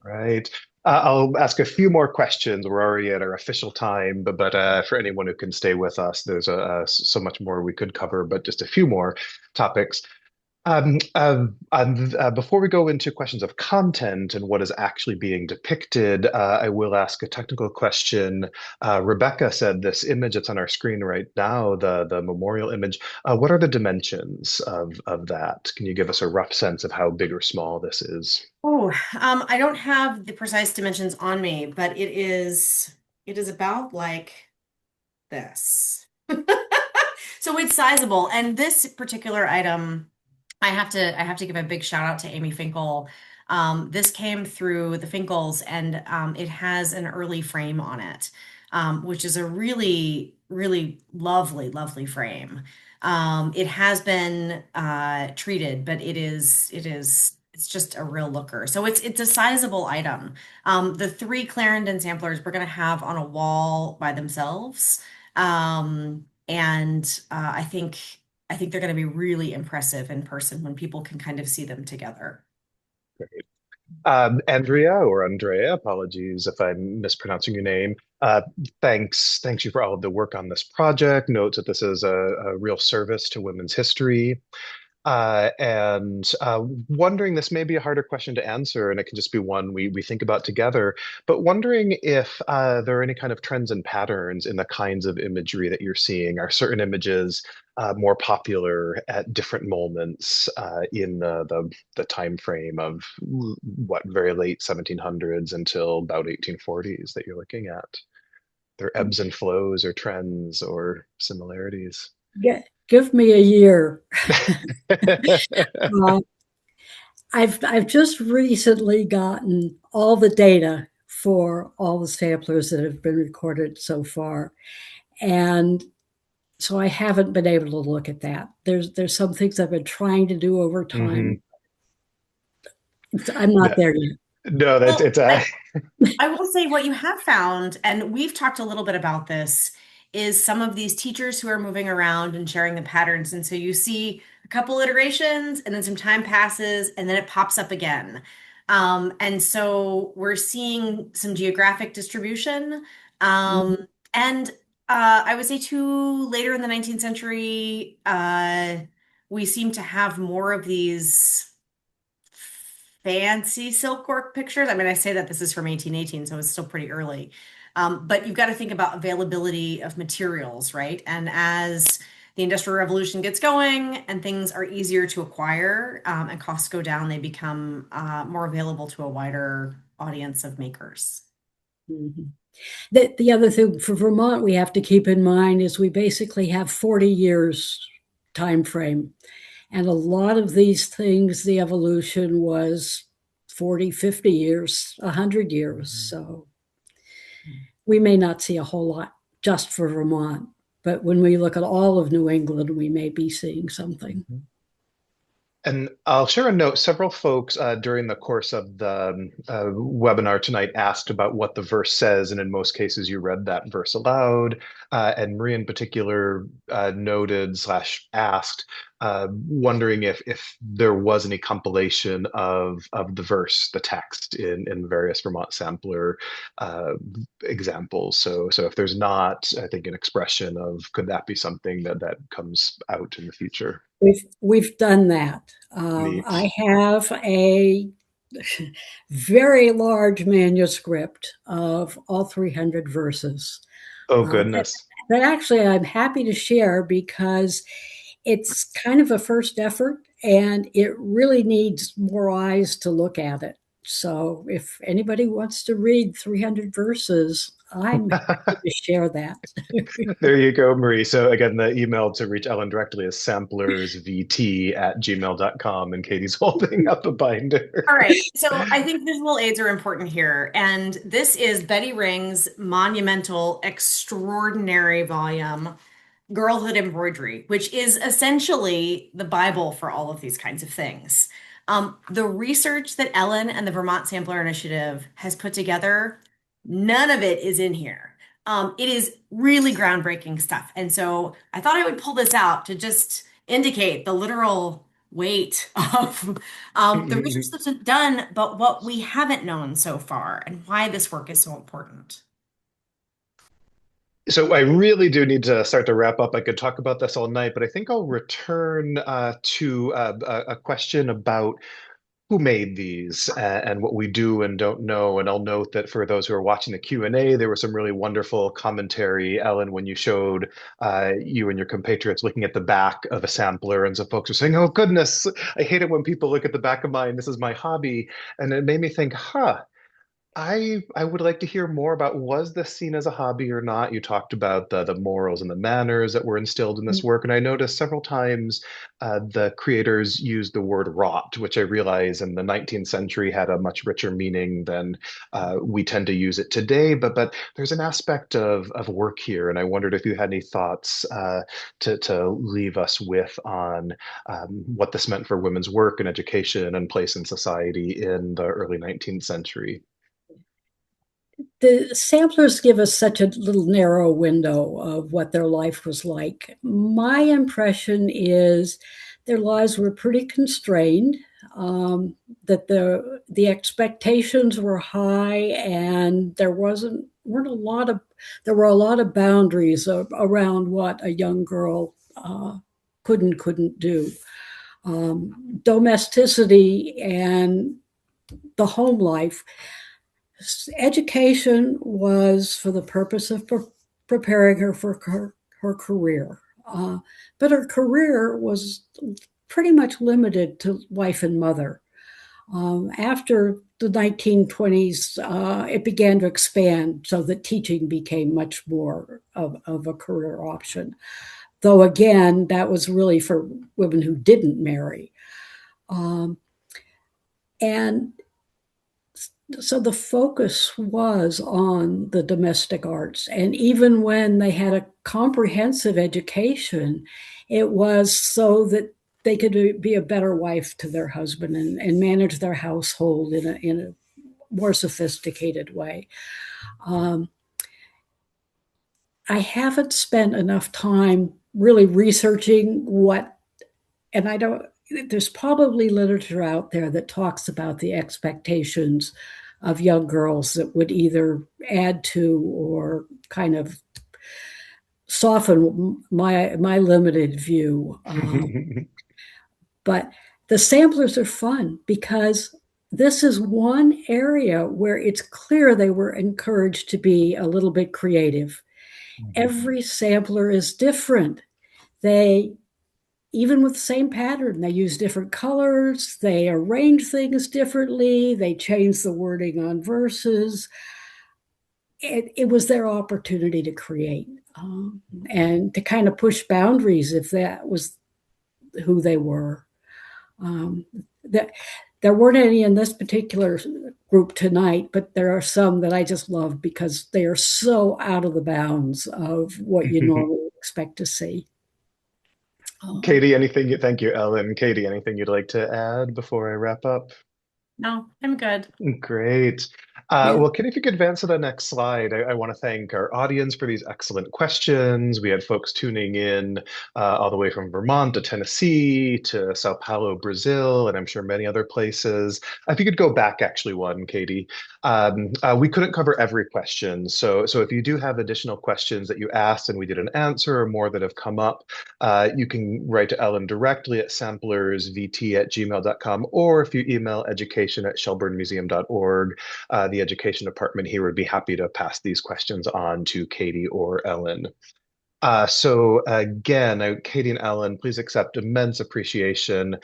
Speaker 4: Right. I'll ask a few more questions. We're already at our official time, but for anyone who can stay with us, there's so much more we could cover, but just a few more topics. Before we go into questions of content and what is actually being depicted, I will ask a technical question. Rebecca said this image that's on our screen right now, the memorial image, what are the dimensions of that? Can you give us a rough sense of how big or small this is?
Speaker 2: Oh, I don't have the precise dimensions on me, but it is about like this. So it's sizable. And this particular item, I have to give a big shout out to Amy Finkel. This came through the Finkels and it has an early frame on it, which is a really, really lovely, lovely frame. It has been treated, but it's just a real looker. So it's a sizable item. The three Clarendon samplers we're going to have on a wall by themselves. And I think they're going to be really impressive in person when people can kind of see them together.
Speaker 4: Andrea or Andrea, apologies if I'm mispronouncing your name. Thanks you for all of the work on this project. Notes that this is a real service to women's history. And wondering, this may be a harder question to answer, and it can just be one we think about together, but wondering if there are any kind of trends and patterns in the kinds of imagery that you're seeing. Are certain images more popular at different moments in the time frame of what, very late 1700s until about 1840s that you're looking at? There ebbs and flows or trends or similarities?
Speaker 3: Give me a year. uh, I've just recently gotten all the data for all the samplers that have been recorded so far, and so I haven't been able to look at that. There's some things I've been trying to do over
Speaker 4: hmm
Speaker 3: time. I'm not
Speaker 4: No,
Speaker 3: there yet.
Speaker 4: no, that's
Speaker 2: Well,
Speaker 4: it's
Speaker 2: I will say what you have found, and we've talked a little bit about this, is some of these teachers who are moving around and sharing the patterns. And so you see a couple iterations, and then some time passes, and then it pops up again. And so we're seeing some geographic distribution. And I would say too, later in the 19th century, we seem to have more of these fancy silkwork pictures. I mean, I say that this is from 1818, so it's still pretty early. But you've got to think about availability of materials, right? And as the Industrial Revolution gets going and things are easier to acquire and costs go down, they become more available to a wider audience of makers.
Speaker 3: Mhm. The other thing for Vermont we have to keep in mind is we basically have 40 years time frame. And a lot of these things, the evolution was 40, 50 years, 100 years. So we may not see a whole lot just for Vermont. But when we look at all of New England, we may be seeing something.
Speaker 4: Mhm. And I'll share a note. Several folks during the course of the webinar tonight asked about what the verse says, and in most cases, you read that verse aloud. And Marie, in particular, noted slash asked, wondering if there was any compilation of the verse, the text in various Vermont sampler examples. So if there's not, I think an expression of could that be something that comes out in the future?
Speaker 3: We've done that.
Speaker 4: Neat.
Speaker 3: I have a very large manuscript of all 300 verses.
Speaker 4: Oh,
Speaker 3: Uh, that,
Speaker 4: goodness.
Speaker 3: that actually I'm happy to share because it's kind of a first effort and it really needs more eyes to look at it. So if anybody wants to read 300 verses, I'm happy to share that.
Speaker 4: There you go, Marie. So again, the email to reach Ellen directly is samplersvt@gmail.com, and Katie's holding up a binder.
Speaker 2: All right, so I think visual aids are important here, and this is Betty Ring's monumental, extraordinary volume, Girlhood Embroidery, which is essentially the Bible for all of these kinds of things. The research that Ellen and the Vermont Sampler Initiative has put together, none of it is in here. It is really groundbreaking stuff. And so I thought I would pull this out to just indicate the literal weight of the research that's been done, but what we haven't known so far and why this work is so important.
Speaker 4: So I really do need to start to wrap up. I could talk about this all night, but I think I'll return to a question about who made these and what we do and don't know. And I'll note that for those who are watching the Q&A, there was some really wonderful commentary, Ellen, when you showed you and your compatriots looking at the back of a sampler. And so folks were saying, oh, goodness, I hate it when people look at the back of mine. This is my hobby. And it made me think, huh. I would like to hear more about was this seen as a hobby or not? You talked about the morals and the manners that were instilled in this work, and I noticed several times the creators used the word wrought, which I realize in the 19th century had a much richer meaning than we tend to use it today. But there's an aspect of work here, and I wondered if you had any thoughts to leave us with on what this meant for women's work and education and place in society in the early 19th century.
Speaker 3: The samplers give us such a little narrow window of what their life was like. My impression is their lives were pretty constrained, that the expectations were high, and there were a lot of boundaries around what a young girl couldn't do. Domesticity and the home life. Education was for the purpose of preparing her for her career. But her career was pretty much limited to wife and mother. After the 1920s, it began to expand so that teaching became much more of a career option. Though, again, that was really for women who didn't marry. And so the focus was on the domestic arts. And even when they had a comprehensive education, it was so that they could be a better wife to their husband and manage their household in a more sophisticated way. I haven't spent enough time really researching and I don't, there's probably literature out there that talks about the expectations of young girls that would either add to or kind of soften my limited view. But the samplers are fun because this is one area where it's clear they were encouraged to be a little bit creative. Every sampler is different. They Even with the same pattern, they use different colors, they arrange things differently, they change the wording on verses. It was their opportunity to create and to kind of push boundaries if that was who they were. That there weren't any in this particular group tonight, but there are some that I just love because they are so out of the bounds of what you normally expect to see.
Speaker 4: Katie, thank you, Ellen. Katie, anything you'd like to add before I wrap up?
Speaker 2: No, I'm good.
Speaker 4: Great.
Speaker 3: Yeah.
Speaker 4: Well, Kitty, if you could advance to the next slide, I want to thank our audience for these excellent questions. We had folks tuning in all the way from Vermont to Tennessee to Sao Paulo, Brazil, and I'm sure many other places. If you could go back, actually, one, Katie. We couldn't cover every question. So if you do have additional questions that you asked and we didn't answer or more that have come up, you can write to Ellen directly at samplersvt@gmail.com, or if you email education@shelburnemuseum.org, the education department here would be happy to pass these questions on to Katie or Ellen. So again, Katie and Ellen, please accept immense appreciation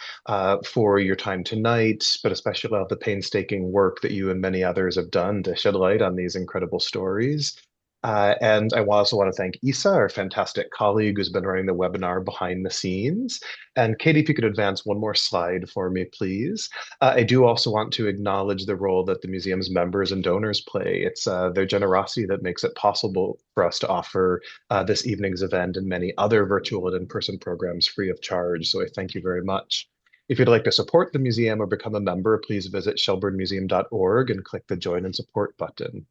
Speaker 4: for your time tonight, but especially all the painstaking work that you and many others have done to shed light on these incredible stories. And I also want to thank Isa, our fantastic colleague who's been running the webinar behind the scenes. And Katie, if you could advance one more slide for me, please. I do also want to acknowledge the role that the museum's members and donors play. It's their generosity that makes it possible for us to offer this evening's event and many other virtual and in-person programs free of charge. So I thank you very much. If you'd like to support the museum or become a member, please visit shelburnemuseum.org and click the Join and Support button.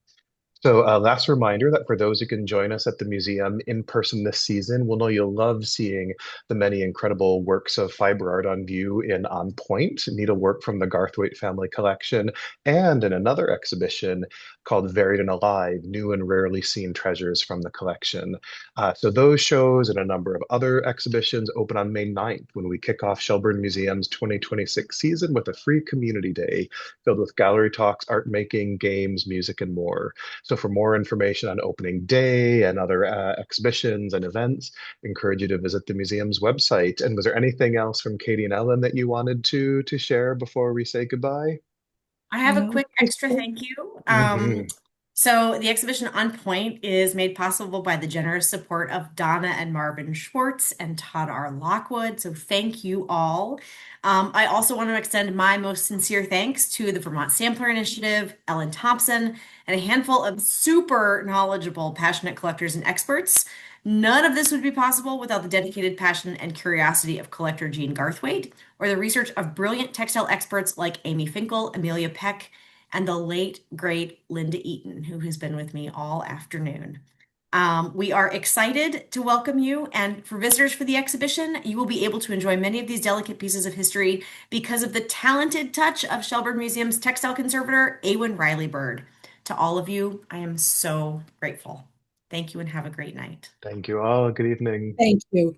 Speaker 4: So, last reminder that for those who can join us at the museum in person this season, we'll know you'll love seeing the many incredible works of fiber art on view in On Point, needlework from the Garthwaite Family Collection, and in another exhibition called Varied and Alive, New and Rarely Seen Treasures from the collection. So those shows and a number of other exhibitions open on May 9th when we kick off Shelburne Museum's 2026 season with a free community day filled with gallery talks, art making, games, music, and more. So for more information on opening day and other exhibitions and events, I encourage you to visit the museum's website. And was there anything else from Katie and Ellen that you wanted to share before we say goodbye?
Speaker 2: I have a
Speaker 3: No,
Speaker 2: quick extra thank you.
Speaker 4: Hmm.
Speaker 2: So the exhibition On Point is made possible by the generous support of Donna and Marvin Schwartz and Todd R. Lockwood. So thank you all. I also want to extend my most sincere thanks to the Vermont Sampler Initiative, Ellen Thompson, and a handful of super knowledgeable, passionate collectors and experts. None of this would be possible without the dedicated passion and curiosity of collector Jean Garthwaite, or the research of brilliant textile experts like Amy Finkel, Amelia Peck, and the late, great Linda Eaton, who has been with me all afternoon. We are excited to welcome you, and for visitors for the exhibition, you will be able to enjoy many of these delicate pieces of history because of the talented touch of Shelburne Museum's textile conservator, Awen Riley Bird. To all of you, I am so grateful. Thank you and have a great night.
Speaker 4: Thank you all. Good evening.
Speaker 3: thank you.